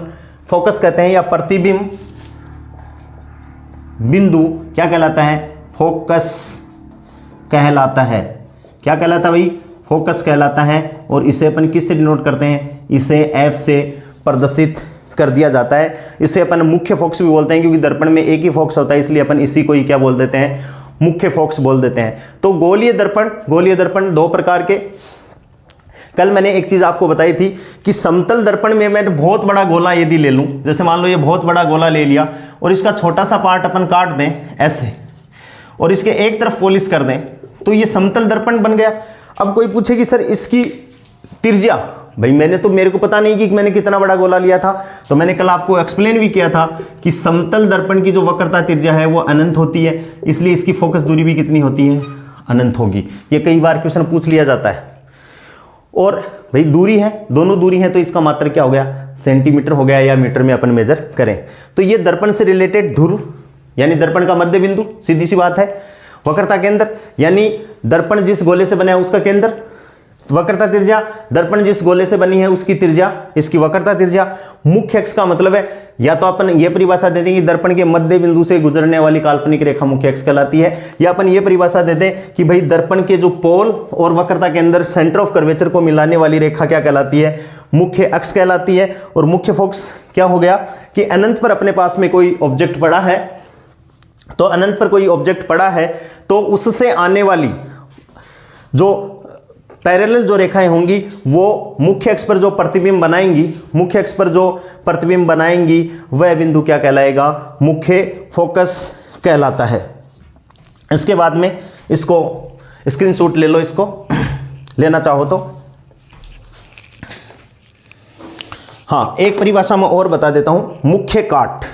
Speaker 1: फोकस कहते हैं, या प्रतिबिंब बिंदु क्या कहलाता है? फोकस कहलाता है। क्या कहलाता है भाई? फोकस कहलाता है। और इसे अपन किससे डिनोट करते हैं? इसे F से प्रदर्शित कर दिया जाता है। इसे अपन मुख्य फोकस भी बोलते हैं क्योंकि दर्पण में एक ही फोकस होता है, इसलिए अपन इसी को ही क्या बोल देते हैं? मुख्य फोकस बोल देते हैं। तो गोलीय दर्पण, गोलीय दर्पण दो प्रकार के। कल मैंने एक चीज आपको बताई थी कि समतल दर्पण में मैं बहुत बड़ा गोला यदि ले लूं, जैसे मान लो ये बहुत बड़ा गोला ले लिया और इसका छोटा सा पार्ट अपन काट दें ऐसे और इसके एक तरफ पॉलिश कर दें, तो ये समतल दर्पण बन गया। अब कोई पूछे कि सर इसकी त्रिज्या, भाई मेरे को पता नहीं कि मैंने कितना बड़ा गोला लिया था, तो मैंने कल आपको एक्सप्लेन भी किया था कि समतल दर्पण की जो वक्रता त्रिज्या है वो अनंत होती है, इसलिए इसकी फोकस दूरी भी कितनी होती है? अनंत होगी। ये कई बार क्वेश्चन पूछ लिया जाता है। और भाई दूरी है, दोनों दूरी है, तो इसका मात्रक क्या हो गया, सेंटीमीटर हो गया, या मीटर में अपन मेजर करें। तो ये दर्पण से रिलेटेड ध्रुव यानी दर्पण का मध्य बिंदु, सीधी सी बात है। वक्रता केंद्र यानी दर्पण जिस गोले से बना है उसका केंद्र। वक्रता त्रिज्या, दर्पण जिस गोले से बनी है उसकी त्रिज्या, इसकी वक्रता त्रिज्या। मुख्य अक्ष का मतलब है, या तो अपन ये परिभाषा दे दें कि दर्पण के मध्य बिंदु से गुजरने वाली काल्पनिक रेखा मुख्य अक्ष कहलाती है, या अपन ये परिभाषा दे दें कि भाई दर्पण के जो पोल और वक्रता के अंदर सेंटर ऑफ कर्वेचर को मिलाने वाली रेखा क्या कहलाती है, मुख्य अक्ष कहलाती है। और मुख्य फोकस क्या हो गया कि अनंत पर अपने पास में कोई ऑब्जेक्ट पड़ा है, तो अनंत पर कोई ऑब्जेक्ट पड़ा है तो उससे आने वाली जो पैरेलल जो रेखाएं होंगी वो मुख्य अक्ष पर जो प्रतिबिंब बनाएंगी, मुख्य अक्ष पर जो प्रतिबिंब बनाएंगी वह बिंदु क्या कहलाएगा, मुख्य फोकस कहलाता है। इसके बाद में इसको स्क्रीनशॉट ले लो, इसको लेना चाहो तो। हाँ, एक परिभाषा मैं और बता देता हूं, मुख्य काट,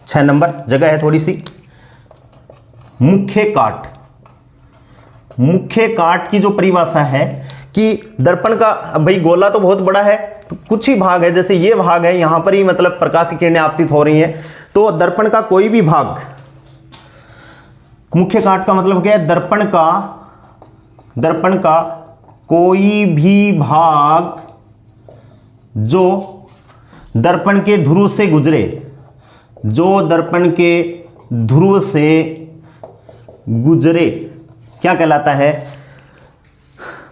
Speaker 1: 6 नंबर जगह है थोड़ी सी। मुख्य काट, मुख्य काट की जो परिभाषा है कि दर्पण का भाई गोला तो बहुत बड़ा है, तो कुछ ही भाग है, जैसे ये भाग है, यहां पर ही मतलब प्रकाश की किरणें आपतित हो रही हैं, तो दर्पण का कोई भी भाग, मुख्य काट का मतलब क्या है, दर्पण का कोई भी भाग जो दर्पण के ध्रुव से गुजरे, जो दर्पण के ध्रुव से गुजरे क्या कहलाता है,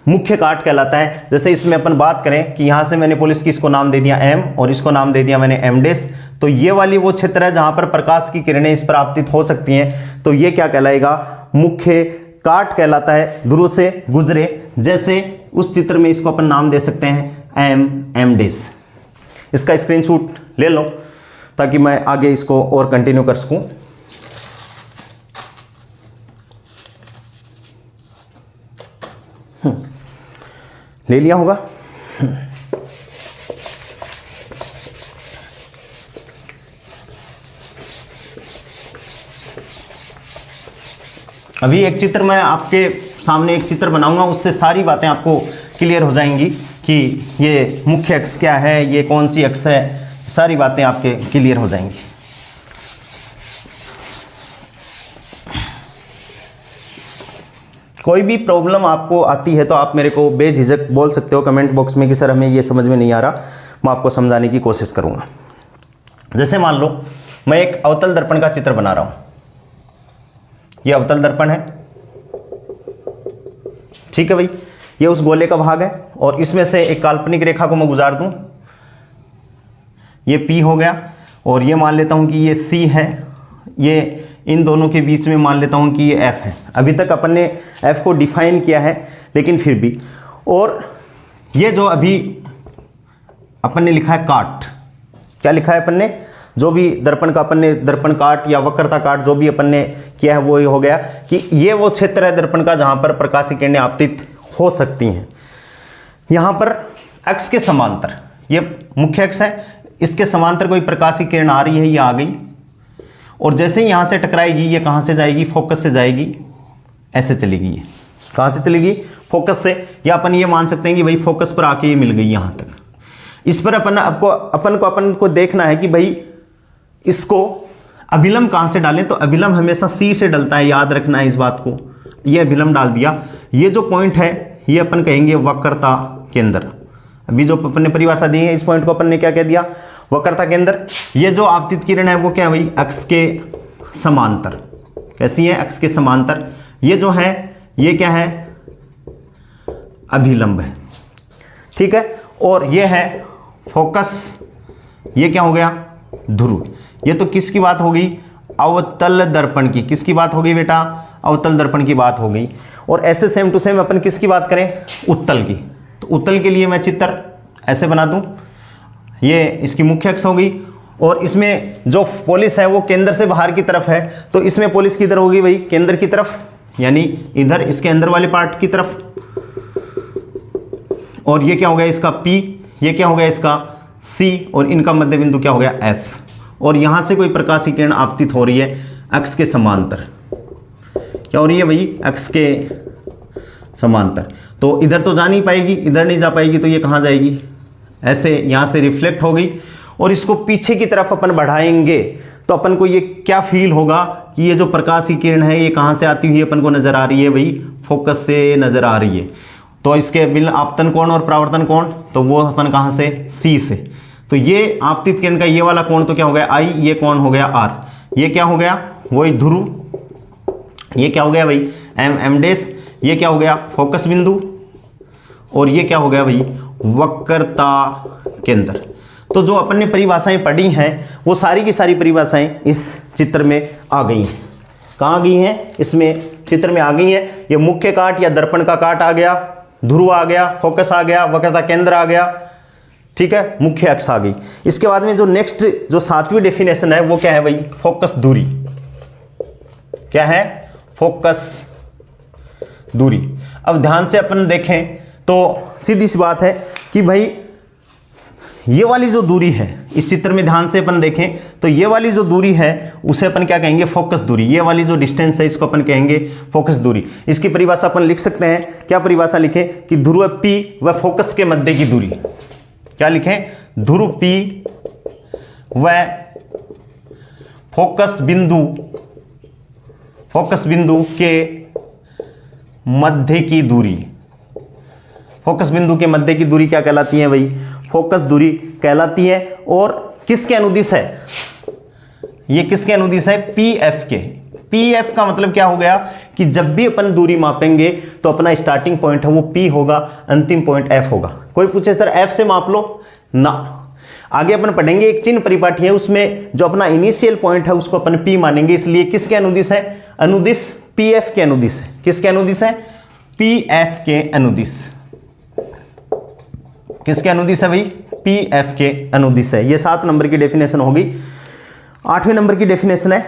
Speaker 1: मुख्य काट कहलाता है। जैसे इसमें अपन बात करें कि यहां से मैंने पुलिस की इसको नाम दे दिया एम और इसको नाम दे दिया मैंने एम डेस, तो ये वाली वो क्षेत्र है जहां पर प्रकाश की किरणें इस पर आपतित हो सकती हैं, तो ये क्या कहलाएगा, मुख्य काट कहलाता है, ध्रुव से गुजरे। जैसे उस चित्र में इसको अपन नाम दे सकते हैं एम डेस। इसका स्क्रीनशॉट ले लो ताकि मैं आगे इसको और कंटिन्यू कर सकूं। ले लिया होगा। अभी एक चित्र मैं आपके सामने एक चित्र बनाऊंगा, उससे सारी बातें आपको क्लियर हो जाएंगी कि ये मुख्य अक्ष क्या है, ये कौन सी अक्ष है, सारी बातें आपके क्लियर हो जाएंगी। कोई भी प्रॉब्लम आपको आती है तो आप मेरे को बेझिझक बोल सकते हो कमेंट बॉक्स में कि सर हमें ये समझ में नहीं आ रहा, मैं आपको समझाने की कोशिश करूँगा। जैसे मान लो मैं एक अवतल दर्पण का चित्र बना रहा हूँ, ये अवतल दर्पण है, ठीक है भाई, ये उस गोले का भाग है और इसमें से एक काल्पनिक रेखा को मैं गुजार दूँ, ये P हो गया और ये मान लेता हूँ कि ये C है, ये इन दोनों के बीच में मान लेता हूँ कि ये F है। अभी तक अपन ने F को डिफाइन किया है लेकिन फिर भी, और ये जो अभी अपन ने लिखा है काट, क्या लिखा है अपन ने, जो भी दर्पण का अपन ने दर्पण काट या वक्रता काट जो भी अपन ने किया है वो ये हो गया कि ये वो क्षेत्र है दर्पण का जहाँ पर प्रकाश की किरणें आपतित हो सकती हैं। यहाँ पर अक्ष के समांतर, ये मुख्य अक्ष है, इसके समांतर कोई प्रकाश की किरण आ रही है, ये आ गई और जैसे ही यहाँ से टकराएगी ये कहाँ से जाएगी, फोकस से जाएगी, ऐसे चलेगी, ये कहाँ से चलेगी, फोकस से, या अपन ये मान सकते हैं कि भाई फोकस पर आके ये मिल गई यहाँ तक। इस पर अपन को देखना है कि भाई इसको अभिलंब कहाँ से डालें, तो अभिलंब हमेशा C से डलता है, याद रखना है इस बात को। ये अभिलंब डाल दिया, ये जो पॉइंट है ये अपन कहेंगे वक्रता केंद्र। अभी जो अपन ने परिभाषा दी है इस पॉइंट को अपन ने क्या कह दिया, वक्रता केंद्र। ये जो आपतित किरण है वो क्या है भाई, अक्ष के समांतर। कैसी है, अक्ष के समांतर। ये जो है ये क्या है, अभिलंब है, ठीक है। और ये है फोकस, ये क्या हो गया, ध्रुव। ये तो किसकी बात हो गई, अवतल दर्पण की। किसकी बात हो गई बेटा, अवतल दर्पण की बात हो गई। और ऐसे सेम टू सेम अपन किसकी बात करें, उत्तल की। तो उत्तल के लिए मैं चित्र ऐसे बना दूं, ये इसकी मुख्य अक्ष हो गई और इसमें जो पोलिस है वो केंद्र से बाहर की तरफ है, तो इसमें पोलिस किधर होगी भाई, केंद्र की तरफ, यानी इधर इसके अंदर वाले पार्ट की तरफ। और ये क्या हो गया इसका P, ये क्या हो गया इसका C, और इनका मध्य बिंदु क्या हो गया F। और यहां से कोई प्रकाश की किरण आपतित हो रही है अक्ष के समांतर। क्या हो रही है भाई, अक्ष के समांतर। तो इधर तो जा नहीं पाएगी, इधर नहीं जा पाएगी, तो ये कहाँ जाएगी, ऐसे यहाँ से रिफ्लेक्ट हो गई। और इसको पीछे की तरफ अपन बढ़ाएंगे तो अपन को ये क्या फील होगा कि ये जो प्रकाश की किरण है ये कहाँ से आती हुई अपन को नजर आ रही है भाई, फोकस से नजर आ रही है। तो इसके बिल आपतन कोण और परावर्तन कोण, तो वो अपन कहाँ से, सी से। तो ये आपतित किरण का ये वाला कोण तो क्या हो गया आई, ये कोण हो गया आर, ये क्या हो गया वही ध्रुव, ये क्या हो गया भाई एम डैश, ये क्या हो गया फोकस बिंदु, और ये क्या हो गया भाई वक्रता केंद्र। तो जो अपन ने परिभाषाएं पढ़ी हैं वो सारी की सारी परिभाषाएं इस चित्र में आ गई हैं। कहाँ आ गई हैं, इसमें चित्र में आ गई हैं। ये मुख्य काट या दर्पण का काट आ गया, ध्रुव आ गया, फोकस आ गया, वक्रता केंद्र आ गया, ठीक है, मुख्य अक्ष आ गई। इसके बाद में जो नेक्स्ट जो 7वीं डेफिनेशन है वो क्या है भाई, फोकस दूरी। क्या है, फोकस दूरी। अब ध्यान से अपन देखें तो सीधी सी बात है कि भाई ये वाली जो दूरी है, इस चित्र में ध्यान से अपन देखें तो ये वाली जो दूरी है उसे अपन क्या कहेंगे, फोकस दूरी। ये वाली जो डिस्टेंस है इसको अपन कहेंगे फोकस दूरी। इसकी परिभाषा अपन लिख सकते हैं, क्या परिभाषा लिखें कि ध्रुव P व फोकस के मध्य की दूरी। क्या लिखें, ध्रुव P व फोकस बिंदु के मध्य की दूरी। फोकस बिंदु के मध्य की दूरी क्या कहलाती है भाई, फोकस दूरी कहलाती है। और किसके अनुदिश है, ये किसके अनुदिश है, पीएफ के। पीएफ का मतलब क्या हो गया कि जब भी अपन दूरी मापेंगे तो अपना स्टार्टिंग पॉइंट है वो पी होगा, अंतिम पॉइंट एफ होगा। कोई पूछे सर एफ से माप लो ना, आगे अपन पढ़ेंगे एक चिन्ह परिपाठी है उसमें जो अपना इनिशियल पॉइंट है उसको अपन पी मानेंगे। इसलिए किसके अनुदिश है, अनुदिश पीएफ के अनुदिश है। किसके अनुदिश है, पीएफ के अनुदिश। किसके अनुदिश है भाई, पीएफ के अनुदिश है। ये 7 नंबर की डेफिनेशन होगी। 8वें नंबर की डेफिनेशन है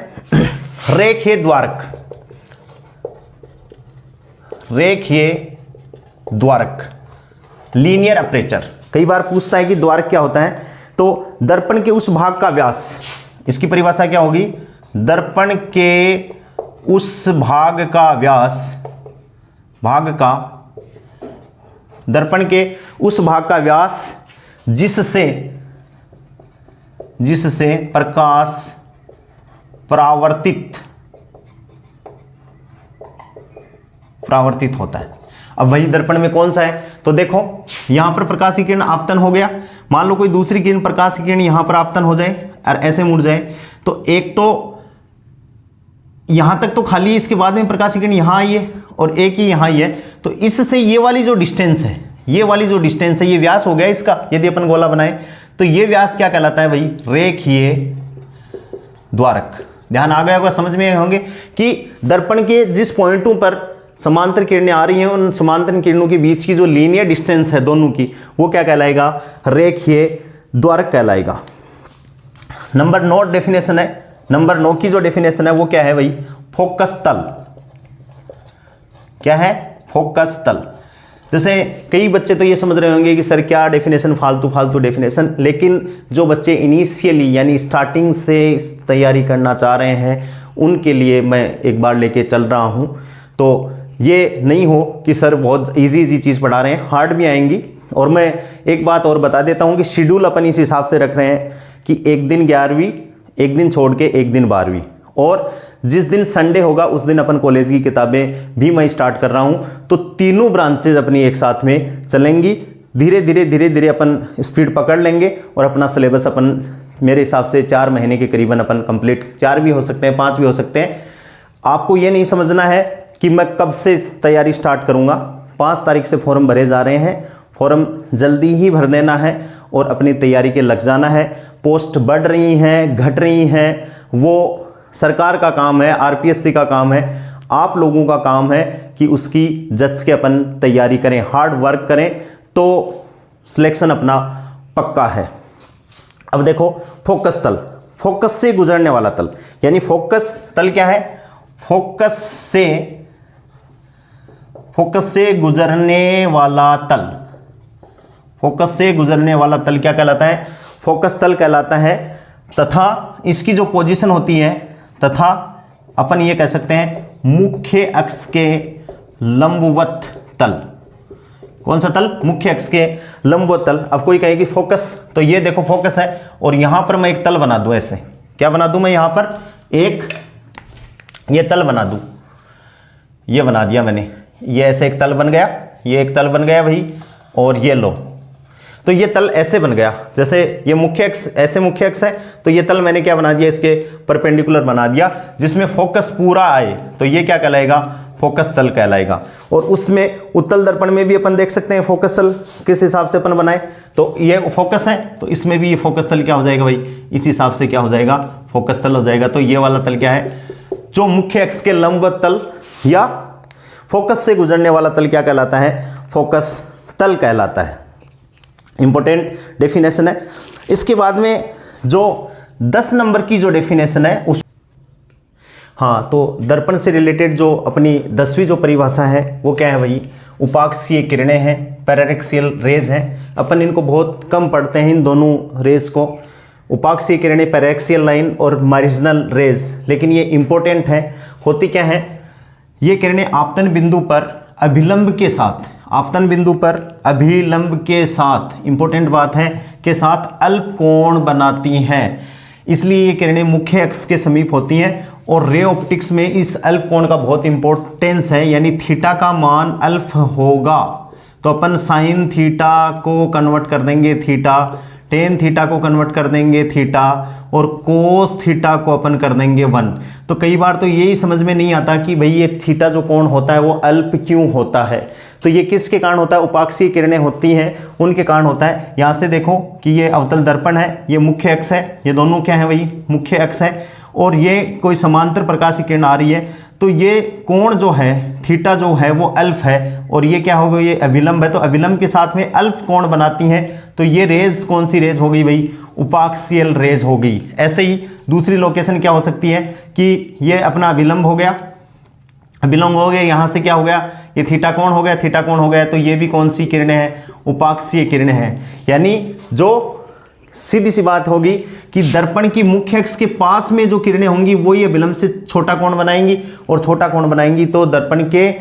Speaker 1: रेखीय द्वारक। रेखीय द्वारक, लीनियर अपर्चर। कई बार पूछता है कि द्वारक क्या होता है, तो दर्पण के उस भाग का व्यास, इसकी परिभाषा क्या होगी, दर्पण के उस भाग का व्यास, दर्पण के उस भाग का व्यास जिससे प्रकाश परावर्तित होता है। अब वही दर्पण में कौन सा है, तो देखो यहां पर प्रकाश की किरण आपतन हो गया। मान लो कोई दूसरी किरण, प्रकाश की किरण यहां पर आपतन हो जाए और ऐसे मुड़ जाए, तो एक तो यहां तक तो खाली है, इसके बाद में प्रकाश की किरण यहां आई है और एक ही यहां आई है। तो इससे ये वाली जो डिस्टेंस है, ये व्यास हो गया इसका। यदि अपन गोला बनाए तो ये व्यास क्या कहलाता है भाई, रेखीय द्वारक। ध्यान आ गया होगा, समझ में होंगे कि दर्पण के जिस पॉइंटों पर समांतर किरणें आ रही हैं उन समांतर किरणों के बीच की जो लीनियर डिस्टेंस है दोनों की, वो क्या कहलाएगा, रेखीय द्वारक कहलाएगा। नंबर 9 डेफिनेशन है, नंबर 9 की जो डेफिनेशन है वो क्या है भाई, फोकस तल। क्या है, फोकस तल। जैसे कई बच्चे तो ये समझ रहे होंगे कि सर क्या डेफिनेशन, फालतू डेफिनेशन, लेकिन जो बच्चे इनिशियली यानी स्टार्टिंग से तैयारी करना चाह रहे हैं उनके लिए मैं एक बार लेके चल रहा हूं। तो ये नहीं हो कि सर बहुत इजी चीज़ पढ़ा रहे हैं, हार्ड भी आएंगी। और मैं एक बात और बता देता हूं कि शेड्यूल अपन इस हिसाब से रख रहे हैं कि एक दिन 11वीं, एक दिन छोड़ के एक दिन 12वीं, और जिस दिन संडे होगा उस दिन अपन कॉलेज की किताबें भी मैं स्टार्ट कर रहा हूं। तो तीनों ब्रांचेज अपनी एक साथ में चलेंगी। धीरे धीरे अपन स्पीड पकड़ लेंगे और अपना सिलेबस अपन मेरे हिसाब से 4 महीने के करीबन अपन कंप्लीट, 4 भी हो सकते हैं, 5 भी हो सकते हैं। आपको ये नहीं समझना है कि मैं कब से तैयारी स्टार्ट करूंगा। 5 तारीख से फॉर्म भरे जा रहे हैं, फॉर्म जल्दी ही भर देना है और अपनी तैयारी के लग जाना है। पोस्ट बढ़ रही हैं, घट रही हैं, वो सरकार का काम है, आरपीएससी का काम है, आप लोगों का काम है कि उसकी जज के अपन तैयारी करें, हार्ड वर्क करें, तो सिलेक्शन अपना पक्का है। अब देखो फोकस तल, फोकस से गुजरने वाला तल, यानी फोकस तल क्या है, फोकस से गुजरने वाला तल। फोकस से गुजरने वाला तल क्या कहलाता है, फोकस तल कहलाता है। तथा इसकी जो पोजीशन होती है, तथा अपन ये कह सकते हैं मुख्य अक्ष के लंबवत तल। कौन सा तल? मुख्य अक्ष के लंबवत तल। अब कोई कहे कि फोकस, तो ये देखो फोकस है और यहां पर मैं एक तल बना दूं ऐसे। क्या बना दूं मैं? यहां पर एक ये तल बना दूं। ये बना दिया मैंने, ये ऐसे एक तल बन गया, ये एक तल बन गया भाई, और ये लो, तो ये तल ऐसे बन गया। जैसे ये मुख्य अक्ष, ऐसे मुख्य अक्ष है, तो ये तल मैंने क्या बना दिया? इसके परपेंडिकुलर बना दिया, जिसमें फोकस पूरा आए, तो ये क्या कहलाएगा? फोकस तल कहलाएगा। और उसमें उत्तल दर्पण में भी अपन देख सकते हैं फोकस तल किस हिसाब से अपन बनाए। तो ये फोकस है, तो इसमें भी ये फोकस तल क्या हो जाएगा भाई? इस हिसाब से क्या हो जाएगा? फोकस तल हो जाएगा। तो ये वाला तल क्या है? जो मुख्य अक्ष के लंबवत तल या फोकस से गुजरने वाला तल क्या कहलाता है? फोकस तल कहलाता है। इंपॉर्टेंट डेफिनेशन है। इसके बाद में जो 10 नंबर की जो डेफिनेशन है उस, हाँ, तो दर्पण से रिलेटेड जो अपनी 10वीं जो परिभाषा है वो क्या है भाई? उपाक्षीय किरणें हैं, पैराक्सियल रेज हैं। अपन इनको बहुत कम पढ़ते हैं, इन दोनों रेज को, उपाक्षीय किरणें, पैराक्सियल लाइन और मार्जिनल रेज, लेकिन ये इंपॉर्टेंट है। होती क्या है? ये किरणें आपतन बिंदु पर अभिलंब के साथ, आपतन बिंदु पर अभिलंब के साथ, इंपॉर्टेंट बात है, के साथ अल्प कोण बनाती हैं। इसलिए ये किरणें मुख्य अक्ष के समीप होती हैं। और रे ऑप्टिक्स में इस अल्प कोण का बहुत इंपॉर्टेंस है, यानी थीटा का मान अल्फ होगा, तो अपन साइन थीटा को कन्वर्ट कर देंगे थीटा, टेन थीटा को कन्वर्ट कर देंगे थीटा, और कोस थीटा को अपन कर देंगे 1। तो कई बार तो यही समझ में नहीं आता कि भाई ये थीटा जो कोण होता है वो अल्प क्यों होता है। तो ये किसके कारण होता है? उपाक्षीय किरणें होती हैं उनके कारण होता है। यहाँ से देखो कि ये अवतल दर्पण है, ये मुख्य अक्ष है, ये दोनों क्या है भाई? मुख्य अक्ष है, और ये कोई समांतर प्रकाश की किरण आ रही है, तो ये कोण जो है थीटा जो है वो अल्फ है, और ये क्या होगा? ये अभिलंब है, तो अभिलंब के साथ में अल्फ कोण बनाती हैं। तो ये रेज कौन सी रेज हो गई भाई? उपाक्षीय रेज हो गई। ऐसे ही दूसरी लोकेशन क्या हो सकती है कि ये अपना अभिलंब हो गया, अभिलंब हो गया, यहाँ से क्या हो गया? ये थीटा कोण हो गया, थीटा कोण हो गया, तो ये भी कौन सी किरणें हैं? उपाक्षीय किरणें हैं। यानी जो सीधी सी बात होगी कि दर्पण की मुख्य अक्ष के पास में जो किरणें होंगी वो ये अभिलंब से छोटा कोण बनाएंगी, और छोटा कोण बनाएंगी तो दर्पण के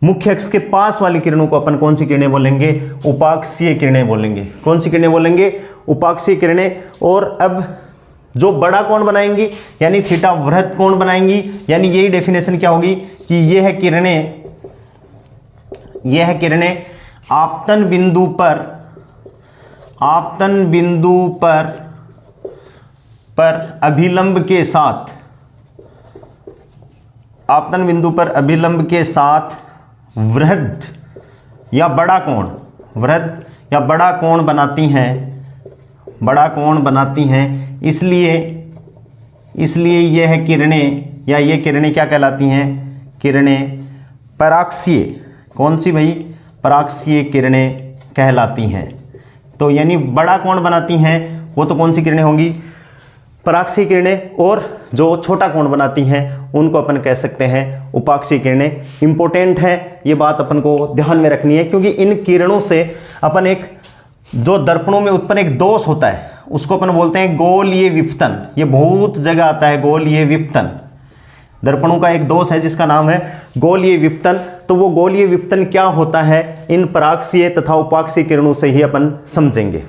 Speaker 1: मुख्य अक्ष के पास वाली किरणों को अपन कौन सी किरणें बोलेंगे? उपाक्षीय किरणें बोलेंगे। कौन सी किरणें बोलेंगे? उपाक्षीय किरणें। और अब जो बड़ा कोण बनाएंगी यानी थीटा वृहत कोण बनाएंगी, यानी यही डेफिनेशन क्या होगी कि ये है किरणें, ये है किरणें आपतन बिंदु पर, आपतन बिंदु पर अभिलंब के साथ, आपतन बिंदु पर अभिलंब के साथ वृहद या बड़ा कोण, वृहद या बड़ा कोण बनाती हैं, बड़ा कोण बनाती हैं। इसलिए यह है किरणें, या ये किरणें क्या कहलाती हैं? किरणें पराक्षीय। कौन सी भाई? पराक्षीय किरणें कहलाती हैं। तो यानी बड़ा कोण बनाती हैं वो तो कौन सी किरणें होंगी? पराक्षीय किरणें। और जो छोटा कोण बनाती हैं उनको अपन कह सकते हैं उपाक्षीय किरणें। इंपॉर्टेंट है ये बात, अपन को ध्यान में रखनी है, क्योंकि इन किरणों से अपन एक जो दर्पणों में उत्पन्न एक दोष होता है उसको अपन बोलते हैं गोलीय विपतन। ये बहुत जगह आता है, गोलीय विपतन। दर्पणों का एक दोष है जिसका नाम है गोलीय विपतन। तो वो गोलीय विपतन क्या होता है, इन पराक्षीय तथा उपाक्षीय किरणों से ही अपन समझेंगे।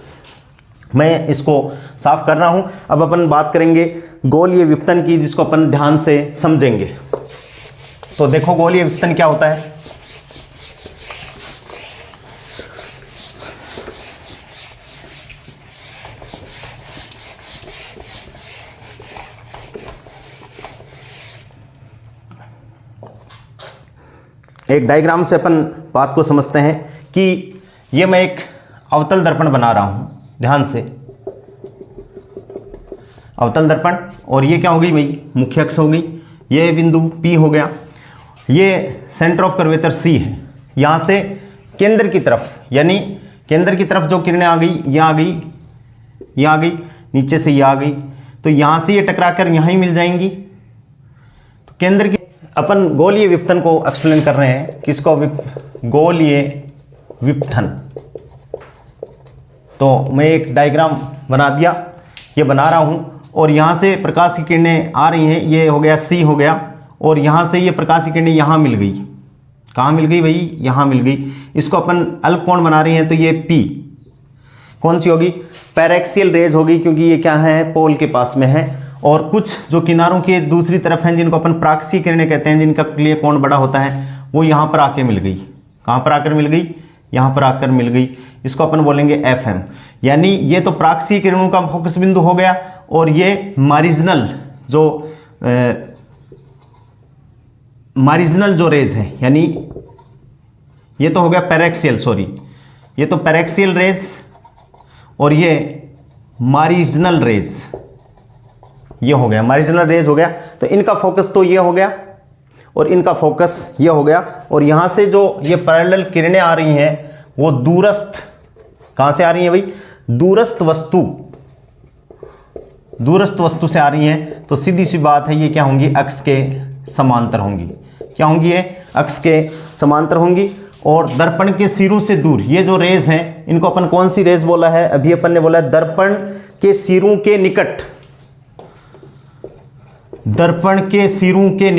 Speaker 1: मैं इसको साफ कर रहा हूं। अब अपन बात करेंगे गोलीय विपतन की, जिसको अपन ध्यान से समझेंगे। तो देखो गोलीय विपतन क्या होता है। एक डायग्राम से अपन बात को समझते हैं कि ये मैं एक अवतल दर्पण बना रहा हूं, ध्यान से, अवतल दर्पण। और ये क्या हो गई भाई? मुख्य अक्ष हो गई। ये बिंदु P हो गया, ये सेंटर ऑफ कर्वेचर C है। यहाँ से केंद्र की तरफ, यानी केंद्र की तरफ जो किरणें आ गई, ये आ गई, ये आ गई, नीचे से ये आ गई, तो यहाँ से ये टकराकर यहाँ ही मिल जाएंगी। तो केंद्र की अपन गोलीय विपतन को एक्सप्लेन कर रहे हैं। किसको? गोलीय विपतन। तो मैं एक डायग्राम बना दिया, ये बना रहा हूँ, और यहाँ से प्रकाश की किरणें आ रही हैं, ये हो गया C हो गया, और यहाँ से ये प्रकाश की किरणें यहाँ मिल गई, कहाँ मिल गई भाई, यहाँ मिल गई। इसको अपन अल्फ कोण बना रहे हैं तो ये P कौन सी होगी, पैरेक्सियल रेज होगी, क्योंकि ये क्या है, पोल के पास में है। और कुछ जो किनारों के दूसरी तरफ हैं जिनको अपन प्राक्षीय किरणें कहते हैं, जिनका लिए कोण बड़ा होता है, वो यहाँ पर आके मिल गई। कहाँ पर आकर मिल गई, यहाँ पर आकर मिल गई। इसको अपन बोलेंगे FM। यानी ये तो प्राक्षीय किरणों का फोकस बिंदु हो गया, और ये मारिजिनल जो रेज है, यानी ये तो हो गया पैरेक्सियल, सॉरी ये तो पैरेक्सियल रेज और ये मारिजिनल रेज, ये हो गया मारिजिनल रेज हो गया। तो इनका फोकस तो ये हो गया और इनका फोकस ये हो गया। और यहाँ से जो ये पैरेलल किरणें आ रही हैं वो दूरस्थ, कहाँ से आ रही हैं भाई, दूरस्थ वस्तु से आ रही हैं। तो सीधी सी बात है ये क्या होंगी, अक्ष के समांतर होंगी। क्या होंगी ये, अक्ष के समांतर होंगी। और दर्पण के सिरों से दूर ये जो रेज हैं, इनको अपन कौन सी रेज बोला है, अभी अपन ने बोला दर्पण के सिरों के निकट, दर्पण के सिरों के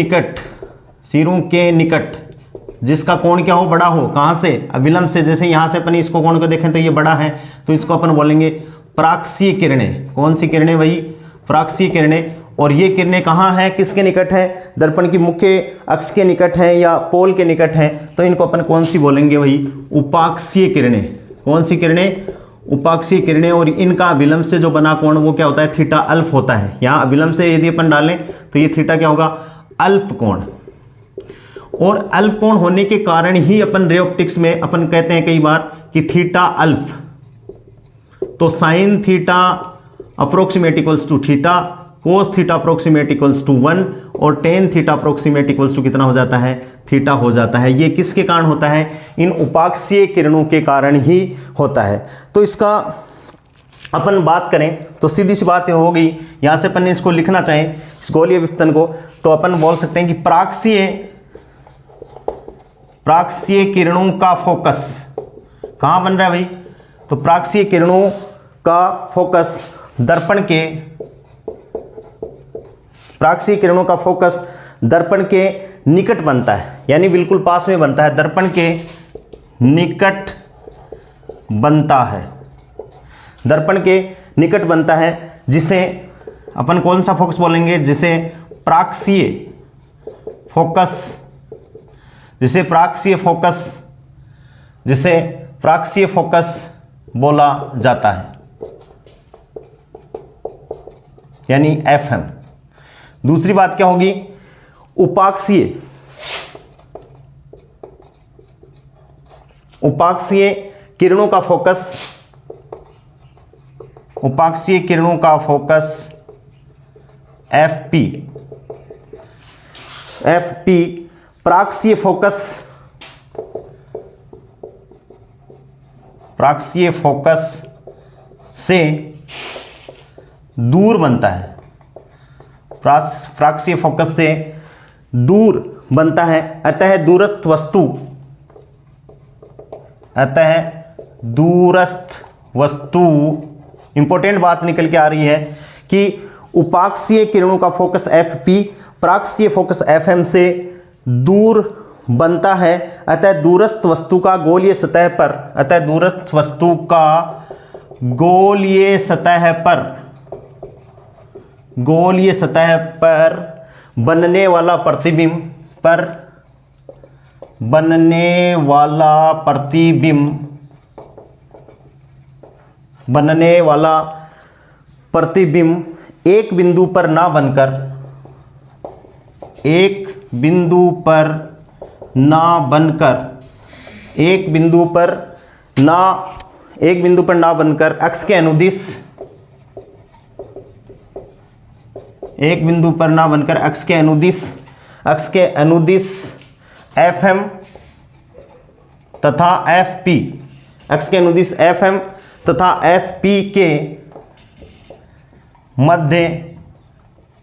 Speaker 1: निकट जिसका कोण क्या हो, बड़ा हो। कहाँ से, अविलंब से। जैसे यहाँ से अपन इसको कोण को देखें तो ये बड़ा है, तो इसको अपन बोलेंगे प्राक्षीय किरणें। कौन सी किरणें भाई, प्राक्षीय किरणें। और ये किरणें कहाँ हैं, किसके निकट है, दर्पण की मुख्य अक्ष के निकट है या पोल के निकट है, तो इनको अपन कौन सी बोलेंगे भाई, उपाक्षीय किरणें। कौन सी किरणें, उपाक्षीय किरणें। और इनका अविलंब से जो बना कोण वो क्या होता है, थीटा अल्फ होता है। यहाँ अविलंब से यदि अपन डालें तो ये थीटा क्या होगा, अल्फ कोण। और अल्फ कोण होने के कारण ही अपन रे ऑप्टिक्स में अपन कहते हैं कई बार कि थीटा अल्फ। तो sine theta approximate equals to theta, cos theta approximate equals to 1 और tan theta approximate equals to कितना हो जाता है, थीटा हो जाता है। ये किसके कारण होता है, इन उपाक्षीय किरणों के कारण ही होता है। तो इसका अपन बात करें तो सीधी सी बात हो गई। यहाँ से अपन इसको लिखना चाहें इस गोलीय विपतन को, तो अपन बोल सकते हैं कि प्राक्षीय किरणों का फोकस कहाँ बन रहा है भाई, तो प्राक्षीय किरणों का फोकस दर्पण के, प्राक्षीय किरणों का फोकस दर्पण के निकट बनता है, यानी बिल्कुल पास में बनता है, दर्पण के निकट बनता है, दर्पण के निकट बनता है। जिसे अपन कौन सा फोकस बोलेंगे, जिसे प्राक्षीय फोकस, जिसे प्राक्षीय फोकस बोला जाता है, यानी FM। दूसरी बात क्या होगी, उपाक्षीय किरणों का फोकस FP। प्राक्षीय फोकस से दूर बनता है, प्राक्षीय फोकस से दूर बनता है। अतः दूरस्थ वस्तु, इंपॉर्टेंट बात निकल के आ रही है कि उपाक्षीय किरणों का फोकस FP प्राक्षीय फोकस FM से दूर बनता है। अतः दूरस्थ वस्तु का गोलीय सतह पर बनने वाला प्रतिबिंब एक बिंदु पर ना बनकर अक्ष के अनुदिश FM तथा FP, अक्ष के अनुदिश FM तथा FP के मध्य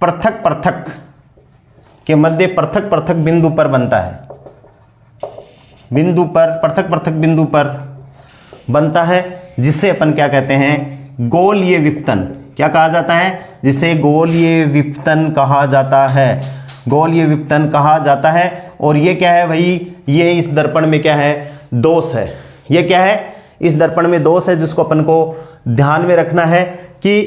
Speaker 1: पृथक बिंदु पर बनता है, पृथक बिंदु पर बनता है, जिसे अपन क्या कहते हैं, गोलीय विपतन। क्या कहा जाता है, जिसे गोलीय विपतन कहा जाता है। और ये क्या है भाई, ये इस दर्पण में क्या है, दोष है। ये क्या है, इस दर्पण में दोष है, जिसको अपन को ध्यान में रखना है कि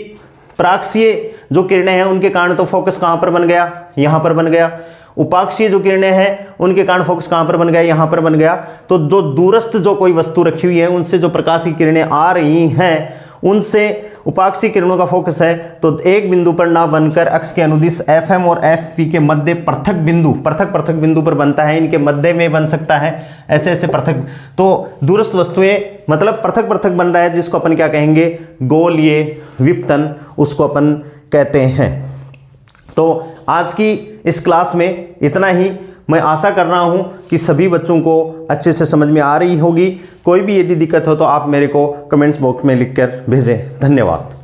Speaker 1: पराक्षीय जो किरणें हैं उनके कारण तो फोकस कहाँ पर बन गया, यहाँ पर बन गया। उपाक्षीय जो किरणें हैं उनके कारण फोकस कहाँ पर बन गया, यहाँ पर बन गया। तो जो दूरस्थ जो कोई वस्तु रखी हुई है उनसे जो प्रकाश की किरणें आ रही हैं उनसे उपाक्षीय किरणों का फोकस है, तो एक बिंदु पर ना बनकर अक्ष के अनुदिश FM और FP के मध्य पृथक बिंदु पर बनता है। इनके मध्य में बन सकता है, ऐसे ऐसे पृथक। तो दूरस्थ वस्तुएं मतलब पृथक बन रहा है, जिसको अपन क्या कहेंगे, गोलीय विपतन उसको अपन कहते हैं। तो आज की इस क्लास में इतना ही। मैं आशा कर रहा हूं कि सभी बच्चों को अच्छे से समझ में आ रही होगी। कोई भी यदि दिक्कत हो तो आप मेरे को कमेंट्स बॉक्स में लिखकर भेजें। धन्यवाद।